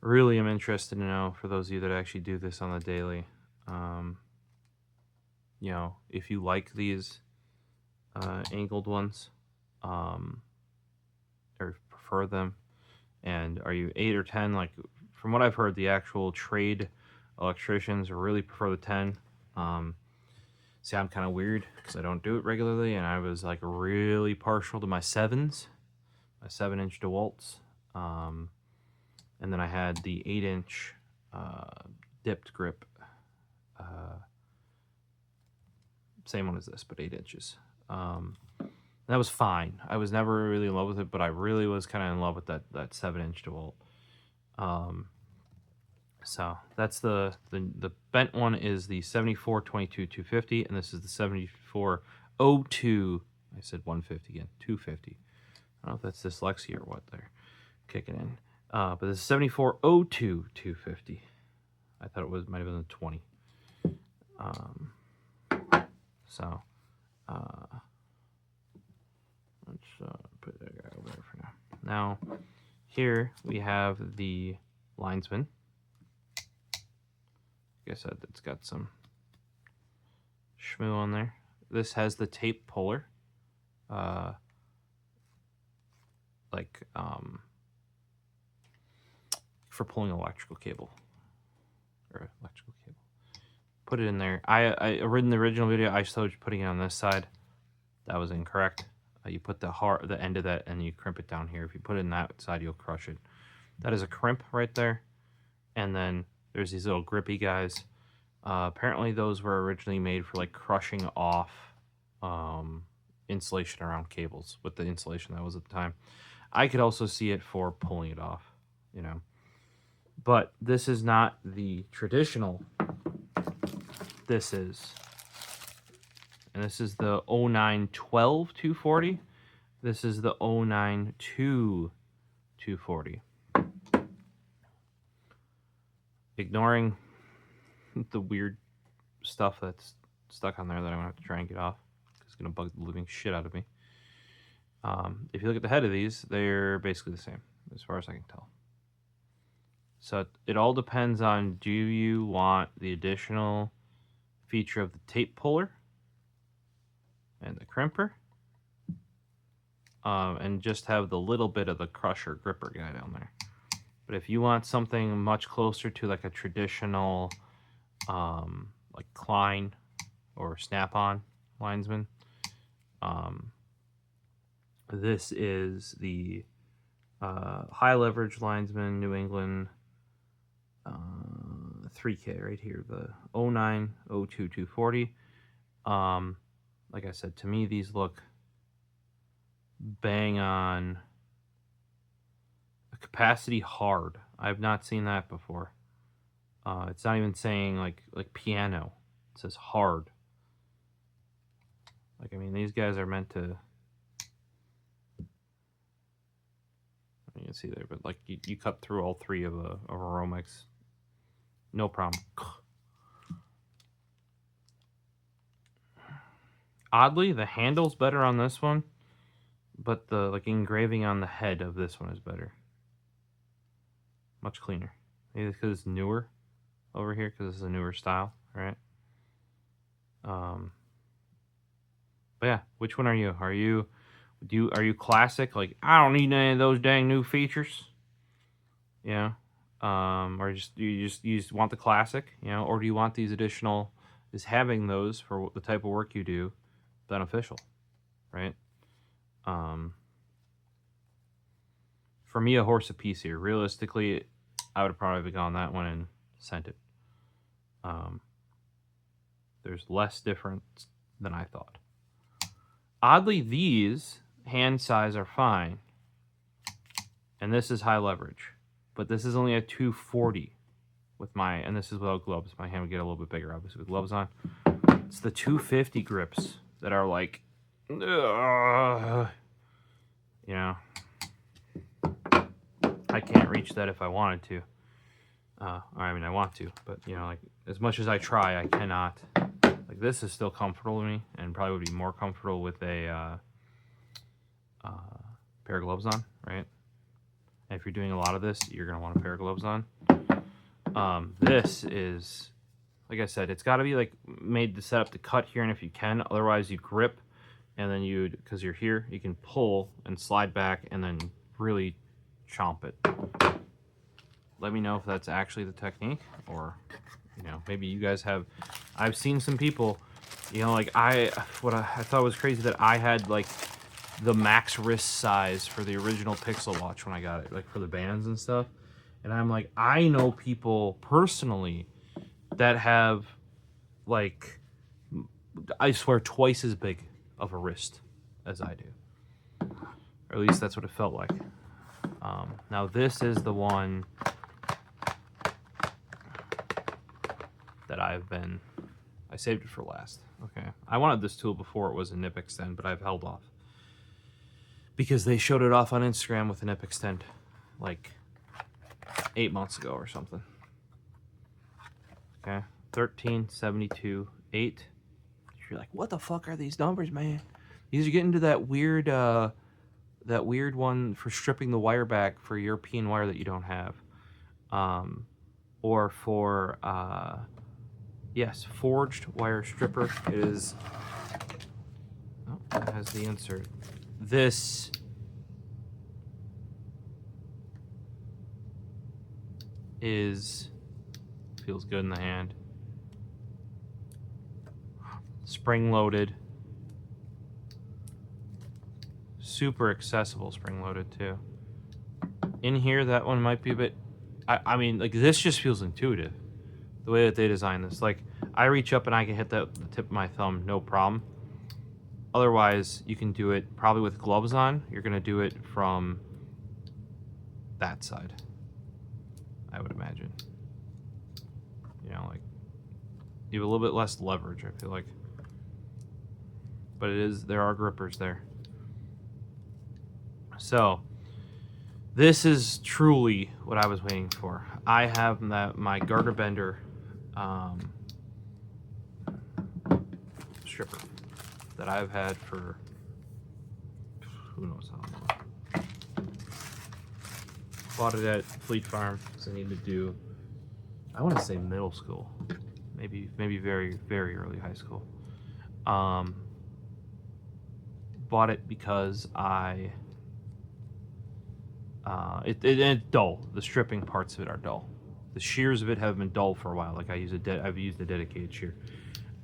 Really am interested to know, for those of you that actually do this on the daily, you know, if you like these angled ones, or prefer them, and are you 8 or 10? Like, from what I've heard, the actual trade electricians really prefer the 10. See, I'm kind of weird because I don't do it regularly, and I was like really partial to my 7s, my 7-inch Dewalts. And then I had the 8-inch dipped grip. Same one as this, but 8 inches. That was fine. I was never really in love with it, but I really was kind of in love with that 7-inch Dewalt. So that's the bent one is the 74-22-250, and this is the 74-02. I said 150 again, 250. I don't know if that's dyslexia or what they're kicking in. But this is 74-02-250. I thought it might have been the 20. So let's put that guy over there for now. Now, here we have the linesman. Like I said, it's got some schmoo on there. This has the tape puller. For pulling electrical cable. Put it in there. I in the original video, I showed putting it on this side. That was incorrect. You put the end of that and you crimp it down here. If you put it in that side, you'll crush it. That is a crimp right there. And then there's these little grippy guys. Apparently those were originally made for like crushing off insulation around cables with the insulation that was at the time. I could also see it for pulling it off, you know. But this is not the traditional. This is. And this is the 09-12-240. This is the 09-2-240. Ignoring the weird stuff that's stuck on there that I'm going to have to try and get off. It's going to bug the living shit out of me. If you look at the head of these, they're basically the same, as far as I can tell. So it all depends on, do you want the additional feature of the tape puller and the crimper, and just have the little bit of the crusher gripper guy down there. But if you want something much closer to like a traditional like Klein or Snap-on linesman, this is the high leverage linesman New England 3K right here, the 09-02-240. Like I said, to me these look bang on a capacity hard. I've not seen that before. It's not even saying like piano. It says hard. Like, I mean, these guys are meant to, you can see there, but like you cut through all three of a Romex, no problem. Oddly, the handle's better on this one, but the like engraving on the head of this one is better. Much cleaner. Maybe it's because it's newer over here, because it's a newer style, right? But yeah, which one are you? Are you classic? Like, I don't need any of those dang new features, you know? Or you just want the classic, you know? Or do you want these additional? Is having those for the type of work you do beneficial, right? For me, a horse apiece here. Realistically, I would have probably gone that one and sent it. There's less difference than I thought. Oddly, these hand size are fine, and this is high leverage, but this is only a 240 with and this is without gloves. My hand would get a little bit bigger, obviously, with gloves on. It's the 250 grips that are like, you know, I can't reach that if I wanted to. I mean, I want to, but, you know, like, as much as I try, I cannot. Like, this is still comfortable to me, and probably would be more comfortable with a pair of gloves on, right? And if you're doing a lot of this, you're going to want a pair of gloves on. This is, like I said, it's got to be, like, made to set up to cut here, and if you can, otherwise you grip, and then because you're here, you can pull and slide back, and then really chomp it. Let me know if that's actually the technique, or, you know, maybe you guys have. I've seen some people You know, like I thought was crazy that I had like the max wrist size for the original Pixel watch when I got it, like for the bands and stuff. And I'm like, I know people personally that have like, I swear, twice as big of a wrist as I do. Or at least that's what it felt like. Now this is the one that I saved it for last. Okay, I wanted this tool before it was a nip extend, but I've held off because they showed it off on Instagram with a nip extend like 8 months ago or something. Okay, 1372 8. You're like, what the fuck are these numbers, man? These are getting to that weird one for stripping the wire back for European wire that you don't have, or for yes, forged wire stripper. It is. Oh, it has the insert. This feels good in the hand. Spring loaded. Super accessible, spring loaded too. In here, that one might be a bit. I mean, like this just feels intuitive. The way that they designed this, like I reach up and I can hit the tip of my thumb, no problem. Otherwise, you can do it probably with gloves on. You're gonna do it from that side, I would imagine. You know, like you have a little bit less leverage, I feel like. But there are grippers there. So this is truly what I was waiting for. I have my garter bender stripper that I've had for who knows how long. Bought it at Fleet Farm because I needed to do, I want to say middle school, maybe very, very early high school. Bought it because it's dull. The stripping parts of it are dull. The shears of it have been dull for a while. Like I've used a dedicated shear,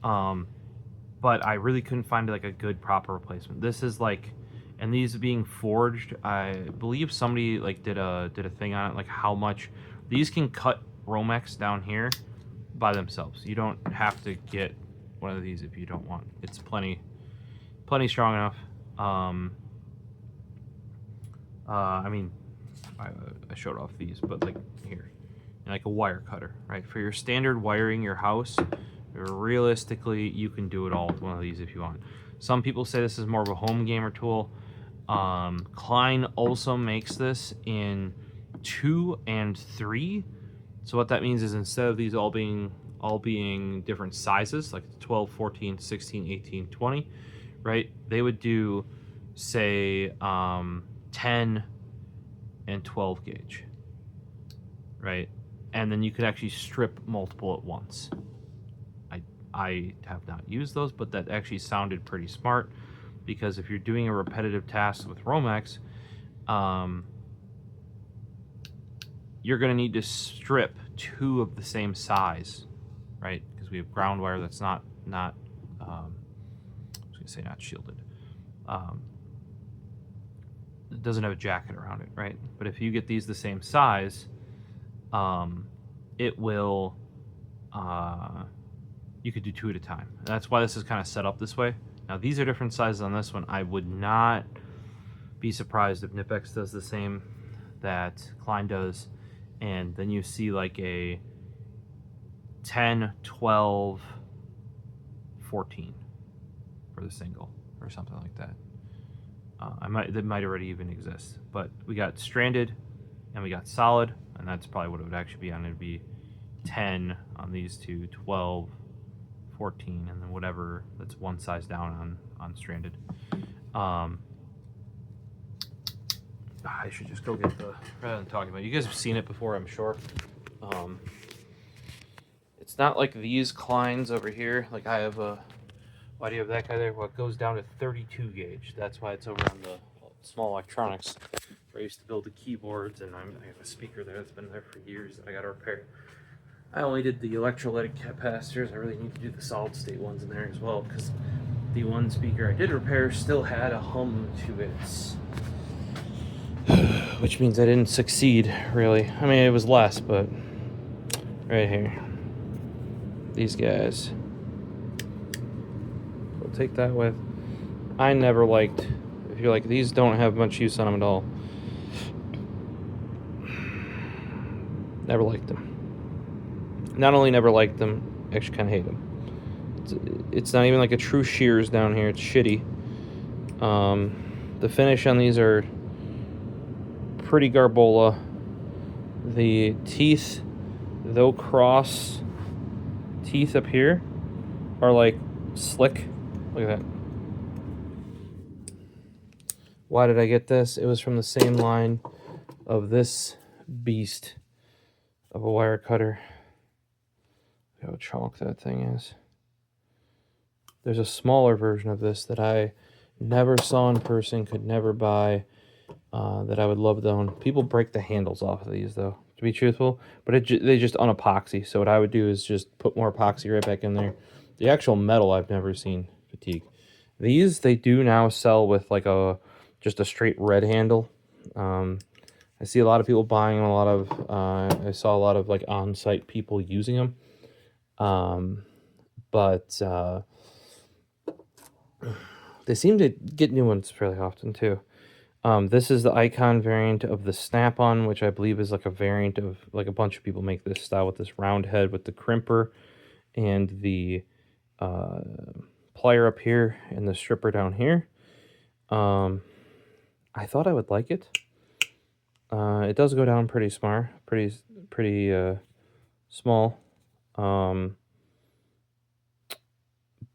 but I really couldn't find like a good proper replacement. This is like, and these being forged, I believe somebody like did a thing on it, like how much these can cut Romex down here by themselves. You don't have to get one of these if you don't want. It's plenty strong enough. I mean, I showed off these, but like here, like a wire cutter, right? For your standard wiring your house, realistically, you can do it all with one of these if you want. Some people say this is more of a home gamer tool. Klein also makes this in 2 and 3. So what that means is instead of these all being different sizes, like 12, 14, 16, 18, 20, right? They would do, say, 10 and 12 gauge, right? And then you could actually strip multiple at once. I have not used those, but that actually sounded pretty smart, because if you're doing a repetitive task with Romex, you're going to need to strip 2 of the same size, right? Because we have ground wire that's not I was going to say not shielded. It doesn't have a jacket around it, right? But if you get these the same size, it will, you could do 2 at a time. And that's why this is kind of set up this way. Now these are different sizes on this one. I would not be surprised if Knipex does the same that Klein does, and then you see like a 10, 12, 14 for the single or something like that. That might already even exist, but we got stranded and we got solid, and that's probably what it would actually be on. It'd be 10 on these two, 12, 14, and then whatever that's one size down on stranded. I should just go get rather than talking about it. You guys have seen it before, I'm sure. It's not like these Kleins over here. Like I have why do you have that guy there? Well, it goes down to 32 gauge. That's why it's over on the small electronics, where I used to build the keyboards, and I have a speaker there that's been there for years that I got to repair. I only did the electrolytic capacitors. I really need to do the solid state ones in there as well, because the one speaker I did repair still had a hum to it. Which means I didn't succeed, really. I mean, it was less, but right here. These guys. We'll take that with. I never liked, if you're like, these don't have much use on them at all. Never liked them. Not only never liked them, actually kind of hate them. It's not even like a true shears down here. It's shitty. The finish on these are pretty garbola. The teeth, though cross teeth up here, are like slick. Look at that. Why did I get this? It was from the same line of this beast of a wire cutter. Look how chalk that thing is. There's a smaller version of this that I never saw in person, could never buy, that I would love to own. People break the handles off of these, though, to be truthful. But they just unepoxy. So what I would do is just put more epoxy right back in there. The actual metal I've never seen fatigue. These, they do now sell with like just a straight red handle. I see a lot of people buying a lot of, I saw a lot of like on-site people using them. But they seem to get new ones fairly often too. This is the Icon variant of the Snap-on, which I believe is like a variant of, like a bunch of people make this style with this round head with the crimper and the plier up here and the stripper down here. I thought I would like it. It does go down pretty smart, pretty small.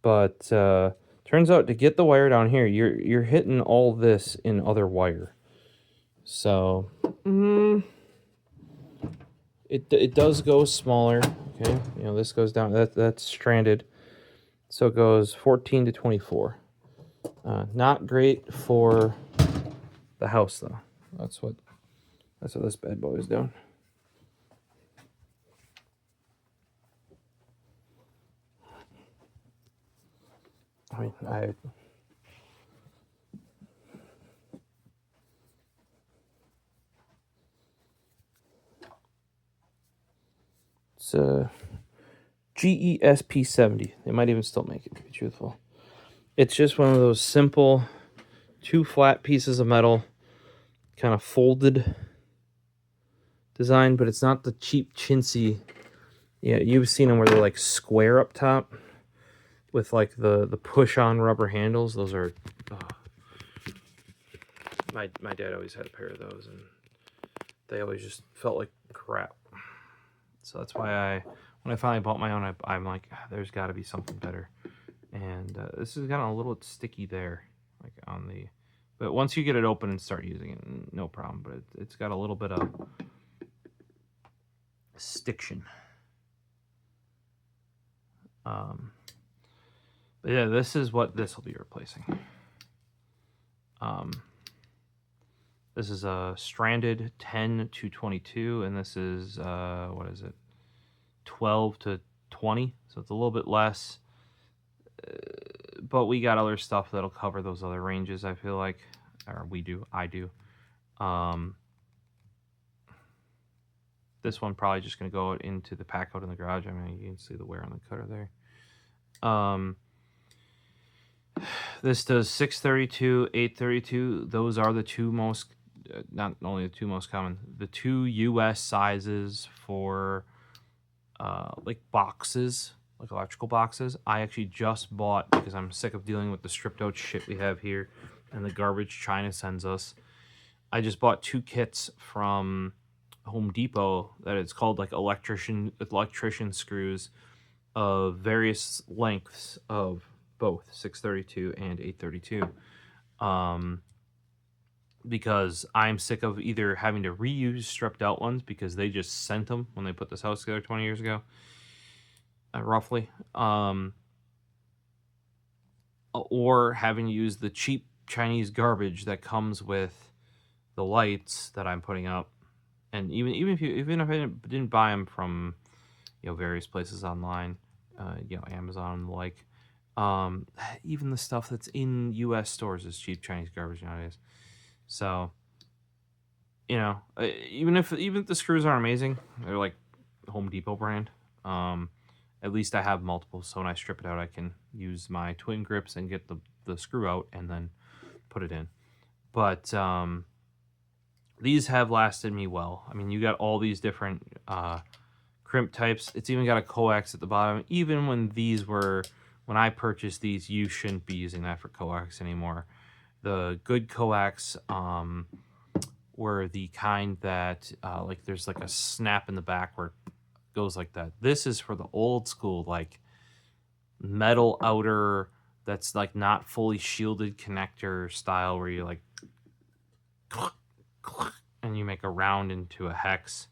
But turns out to get the wire down here, you're hitting all this in other wire. So it does go smaller. Okay, you know, this goes down. That's stranded, so it goes 14 to 24. Not great for the house though. That's what this bad boy is doing. I mean, it's a GESP70. They might even still make it, to be truthful. It's just one of those simple 2 flat pieces of metal, kind of folded design, but it's not the cheap chintzy. Yeah, you've seen them where they're like square up top with like the push-on rubber handles. Those are my dad always had a pair of those, and they always just felt like crap. So that's why when I finally bought my own, I'm like, there's got to be something better. And this has gotten a little sticky there, like on the. But once you get it open and start using it, no problem. But it's got a little bit of stiction. But yeah, this is what this will be replacing. This is a stranded 10 to 22, and this is what is it, 12 to 20. So it's a little bit less, but we got other stuff that'll cover those other ranges. I feel like, or I do. This one probably just gonna go into the pack out in the garage. I mean, you can see the wear on the cutter there. This does 632, 832. Those are the two most, not only the two most common, the two US sizes for like boxes, like electrical boxes. I actually just bought, because I'm sick of dealing with the stripped out shit we have here and the garbage China sends us. I just bought 2 kits from Home Depot that it's called like electrician screws of various lengths of both 632 and 832, because I'm sick of either having to reuse stripped out ones because they just sent them when they put this house together 20 years ago, roughly, or having to use the cheap Chinese garbage that comes with the lights that I'm putting up. And even if I didn't buy them from you know, various places online, you know, Amazon and the like. Even the stuff that's in U.S. stores is cheap Chinese garbage nowadays. So, you know, even if the screws aren't amazing, they're like Home Depot brand. At least I have multiple, so when I strip it out, I can use my twin grips and get the screw out and then put it in. But these have lasted me well. I mean, you got all these different crimp types. It's even got a coax at the bottom. Even when I purchased these, you shouldn't be using that for coax anymore. The good coax were the kind that like there's like a snap in the back where it goes like that. This is for the old school, like metal outer that's like not fully shielded connector style where you like and you make a round into a hex.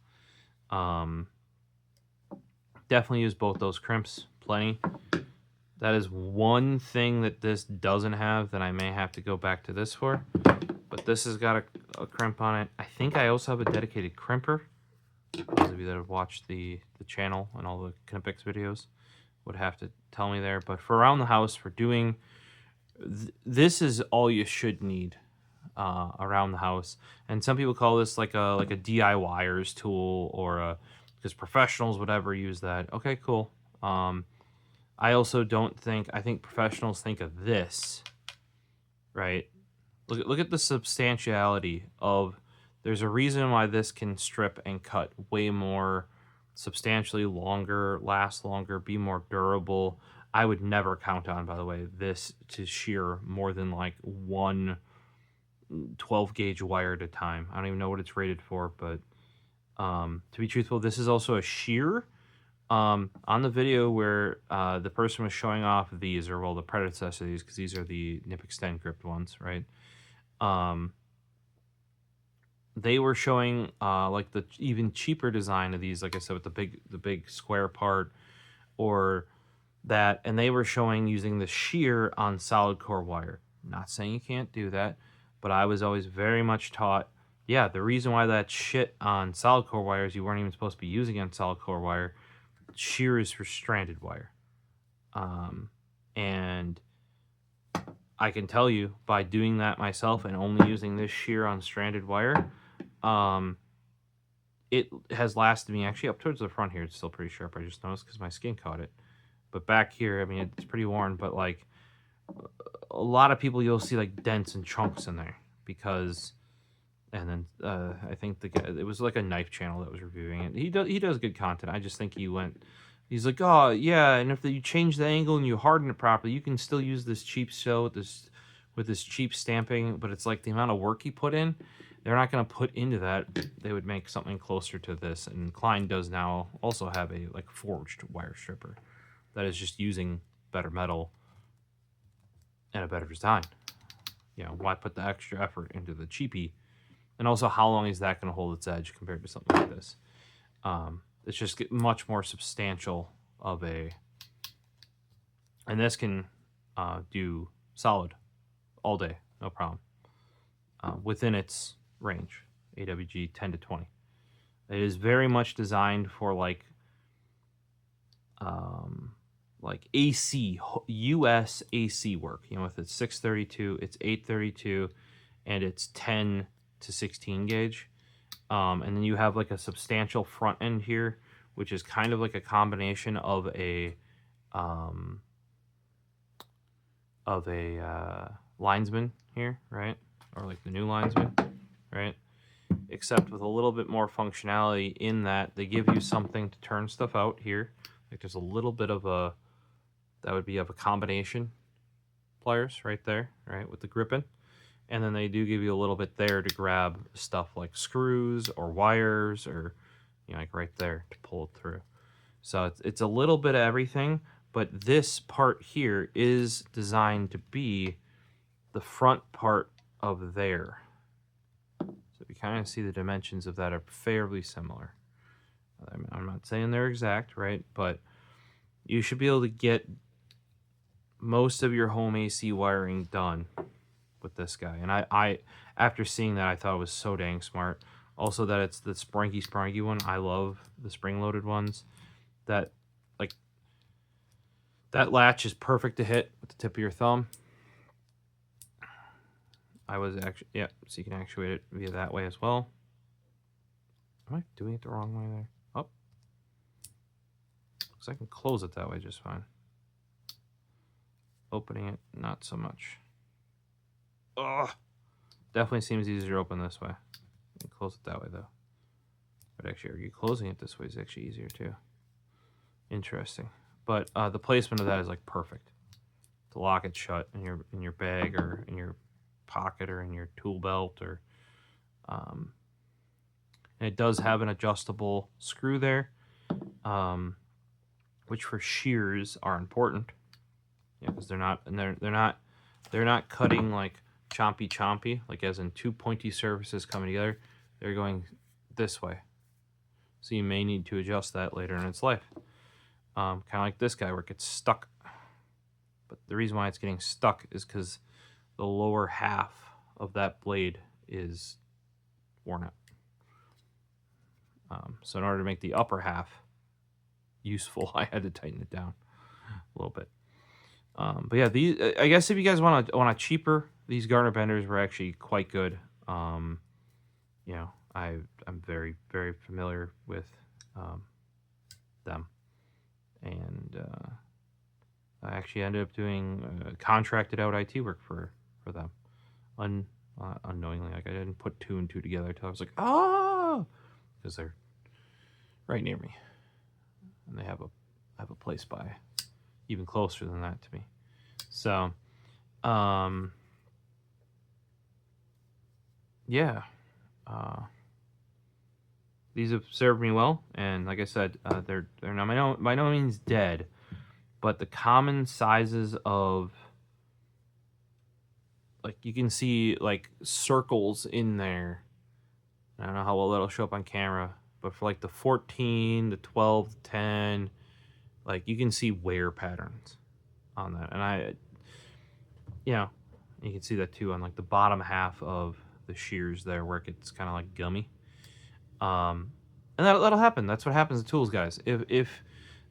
Definitely use both those crimps plenty. That is one thing that this doesn't have that I may have to go back to this for. But this has got a crimp on it. I think I also have a dedicated crimper. Those of you that have watched the channel and all the Knipex videos would have to tell me there. But for around the house, for doing... this is all you should need around the house. And some people call this like a DIYer's tool or because professionals would ever use that. Okay, cool. I also don't think... I think professionals think of this, right? Look at the substantiality of... There's a reason why this can strip and cut way more substantially longer, last longer, be more durable. I would never count on, by the way, this to shear more than like one 12-gauge wire at a time. I don't even know what it's rated for, but to be truthful, this is also a shear. On the video where the person was showing off these, or well, the predecessor of these, because these are the nip extend gripped ones, right? They were showing like the even cheaper design of these, like I said, with the big square part, or that, and they were showing using the shear on solid core wire. Not saying you can't do that, but I was always very much taught, yeah, the reason why that shit on solid core wires you weren't even supposed to be using on solid core wire, shear is for stranded wire. And I can tell you, by doing that myself and only using this shear on stranded wire, it has lasted me actually up towards the front here. It's still pretty sharp. I just noticed because my skin caught it. But back here, I mean, it's pretty worn, but like a lot of people, you'll see like dents and chunks in there because, and then I think the guy, it was like a knife channel that was reviewing it. He does good content. I just think he's like, oh yeah, and if you change the angle and you harden it properly, you can still use this cheap sew with this cheap stamping, but it's like the amount of work he put in, they're not going to put into that. They would make something closer to this. And Klein does now also have a like forged wire stripper that is just using better metal and a better design. You know, why put the extra effort into the cheapie? And also, how long is that going to hold its edge compared to something like this? It's just much more substantial of a... And this can do solid all day, no problem. Within its range, AWG 10 to 20. It is very much designed for like AC, US AC work. You know, with its 632, it's 832, and it's 10 to 16 gauge. And then you have like a substantial front end here, which is kind of like a combination of a linesman here, right? Or like the new linesman, right? Except with a little bit more functionality in that they give you something to turn stuff out here. Like there's a little bit of a, that would be of a combination pliers right there, right, with the gripping. And then they do give you a little bit there to grab stuff like screws or wires or, you know, like right there to pull it through. So it's a little bit of everything, but this part here is designed to be the front part of there. So you kind of see the dimensions of that are fairly similar. I'm not saying they're exact, right? But you should be able to get most of your home AC wiring done with this guy. And I after seeing that, I thought it was so dang smart. Also that it's the springy one. I love the spring-loaded ones. that, like, that latch is perfect to hit with the tip of your thumb. I was actually, yeah, so you can actuate it via that way as well. Am I doing it the wrong way there? Oh. Because I can close it that way just fine. Opening it, not so much. Ugh. Definitely seems easier to open this way. You can close it that way though. But actually, are you closing it this way is actually easier too. Interesting. But the placement of that is like perfect. To lock it shut in your bag or in your pocket or in your tool belt, or and it does have an adjustable screw there, which for shears are important. Yeah, because they're not cutting like chompy, like as in two pointy surfaces coming together. They're going this way, so you may need to adjust that later in its life. Kind of like this guy where it gets stuck. But the reason why it's getting stuck is because the lower half of that blade is worn out. So in order to make the upper half useful, I had to tighten it down a little bit. But yeah, these, I guess if you guys want a cheaper, these garter benders were actually quite good. You know, I'm very, very familiar with them, and I actually ended up doing contracted out IT work for them, unknowingly. Like I didn't put 2 and 2 together until I was like, oh, because they're right near me, and they have a place by even closer than that to me. So, yeah, these have served me well, and like I said, they're not by no means dead, but the common sizes of, like, you can see like circles in there. I don't know how well that'll show up on camera, but for like the 14, the 12, the 10, like you can see wear patterns on that. And you know, you can see that too on like the bottom half of the shears there where it gets kind of like gummy. And that'll happen. That's what happens to tools, guys. If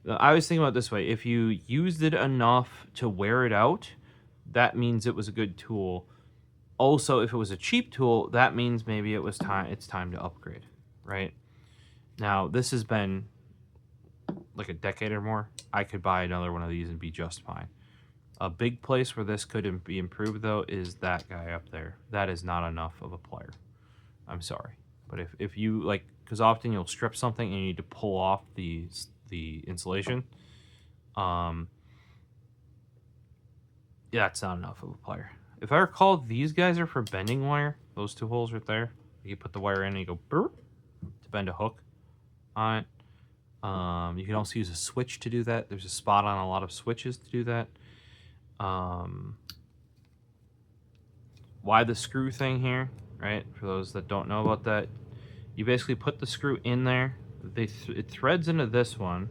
I was thinking about it this way, if you used it enough to wear it out, that means it was a good tool. Also, if it was a cheap tool, that means maybe it's time to upgrade, right? Now, this has been like a decade or more. I could buy another one of these and be just fine. A big place where this could be improved, though, is that guy up there. That is not enough of a plier. I'm sorry. But if you, like, because often you'll strip something and you need to pull off the insulation. Yeah, that's not enough of a plier. If I recall, these guys are for bending wire. Those 2 holes right there. You put the wire in and you go burp to bend a hook on it. You can also use a switch to do that. There's a spot on a lot of switches to do that. Why the screw thing here, right? For those that don't know about that, you basically put the screw in there. It threads into this one.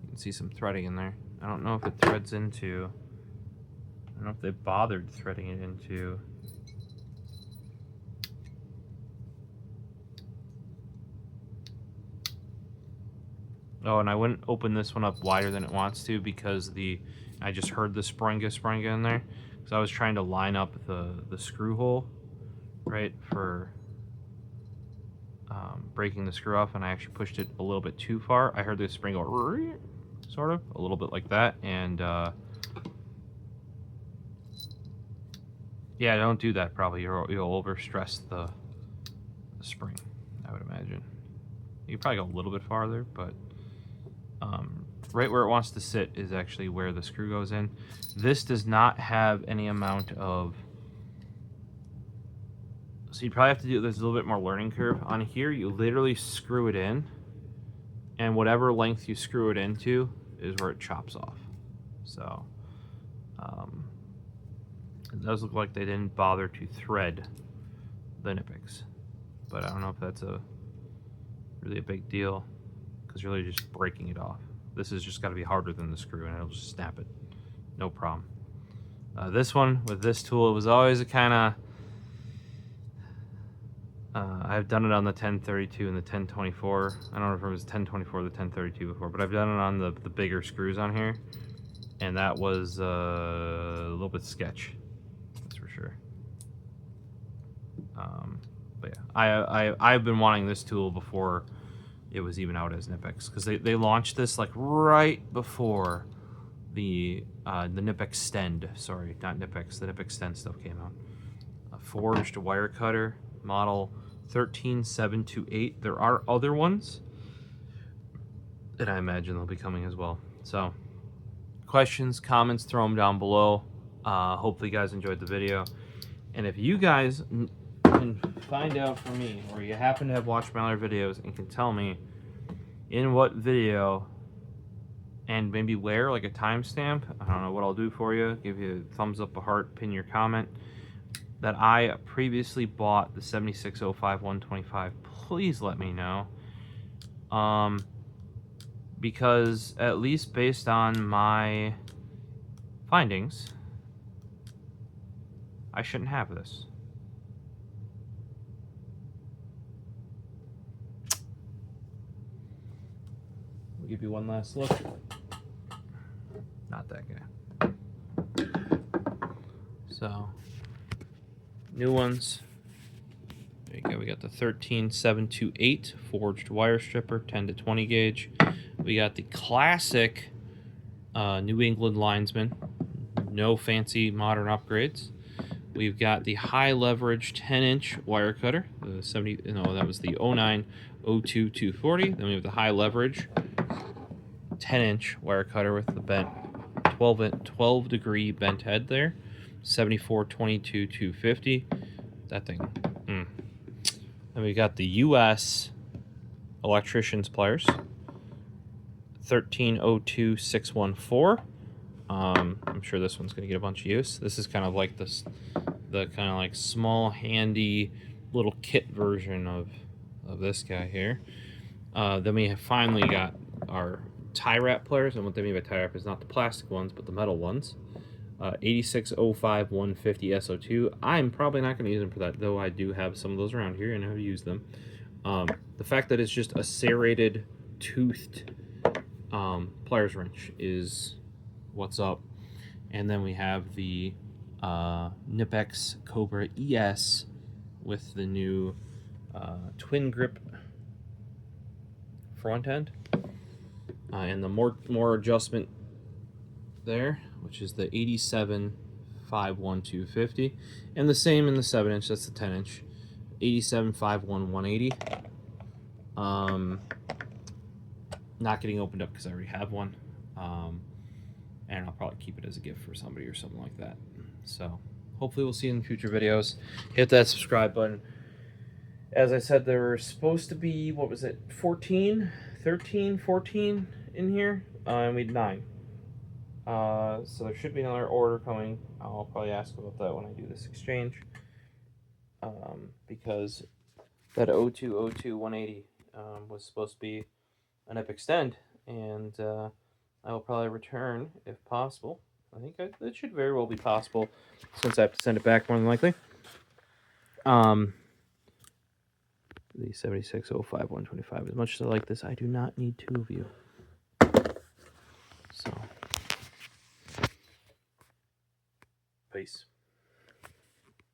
You can see some threading in there. I don't know if it threads into... I don't know if they bothered threading it into... Oh, and I wouldn't open this one up wider than it wants to because I just heard the springa in there. So I was trying to line up the screw hole, right, for breaking the screw off, and I actually pushed it a little bit too far. I heard the spring go, sort of, a little bit like that, and yeah, don't do that probably. You'll overstress the spring, I would imagine. You could probably go a little bit farther, but right where it wants to sit is actually where the screw goes in. This does not have any amount of... So you probably have to do... There's a little bit more learning curve. On here, you literally screw it in, and whatever length you screw it into is where it chops off. So, it does look like they didn't bother to thread the Knipex. But I don't know if that's really a big deal, because you're really just breaking it off. This has just got to be harder than the screw, and it'll just snap it. No problem. This one, with this tool, it was always a kind of... I've done it on the 1032 and the 1024. I don't know if it was 1024 or the 1032 before, but I've done it on the bigger screws on here, and that was a little bit sketch, that's for sure. But yeah, I've been wanting this tool before it was even out as Knipex, because they launched this like right before the Nip Extend, sorry, not Knipex, the Nip Extend stuff came out. A forged wire cutter, model 13728. There are other ones, and I imagine they'll be coming as well. So, questions, comments, throw them down below. Hopefully you guys enjoyed the video. And if you guys can find out from me, or you happen to have watched my other videos and can tell me in what video and maybe where, like a timestamp, I don't know what I'll do for you, give you a thumbs up, a heart, pin your comment, that I previously bought the 7605 125, please let me know. Because at least based on my findings, I shouldn't have this. We'll give you one last look. Not that guy. So, new ones. There you go. We got the 13728 forged wire stripper, 10 to 20 gauge. We got the classic New England linesman, no fancy modern upgrades. We've got the high leverage 10-inch wire cutter, the 70. No, that was the 09 02 240. Then we have the high leverage 10-inch wire cutter with the bent 12 degree bent head there, 74 22 250. That thing. Then we got the US electrician's pliers, 1302 614. I'm sure this one's going to get a bunch of use. This is kind of like the kind of like small, handy little kit version of this guy here. Then we have finally got our tie wrap pliers, and what they mean by tie wrap is not the plastic ones, but the metal ones. 8605 150 SO2. I'm probably not going to use them for that, though I do have some of those around here and I know how to use them. The fact that it's just a serrated, toothed pliers wrench is what's up. And then we have the Knipex Cobra ES with the new TwinGrip front end, and the more adjustment there, which is the 87 51 250, and the same in the 7-inch. That's the 10-inch, 87 51 180. Not getting opened up because I already have one, and I'll probably keep it as a gift for somebody or something like that. So hopefully we'll see you in future videos. Hit that subscribe button. As I said, there were supposed to be, what was it, 14 in here, and we had 9. So there should be another order coming. I'll probably ask about that when I do this exchange, because that 0202 180 was supposed to be an Nip Extend, and I will probably return if possible. I think that should very well be possible, since I have to send it back more than likely. The 7605 125. As much as I like this, I do not need 2 of you. So, peace.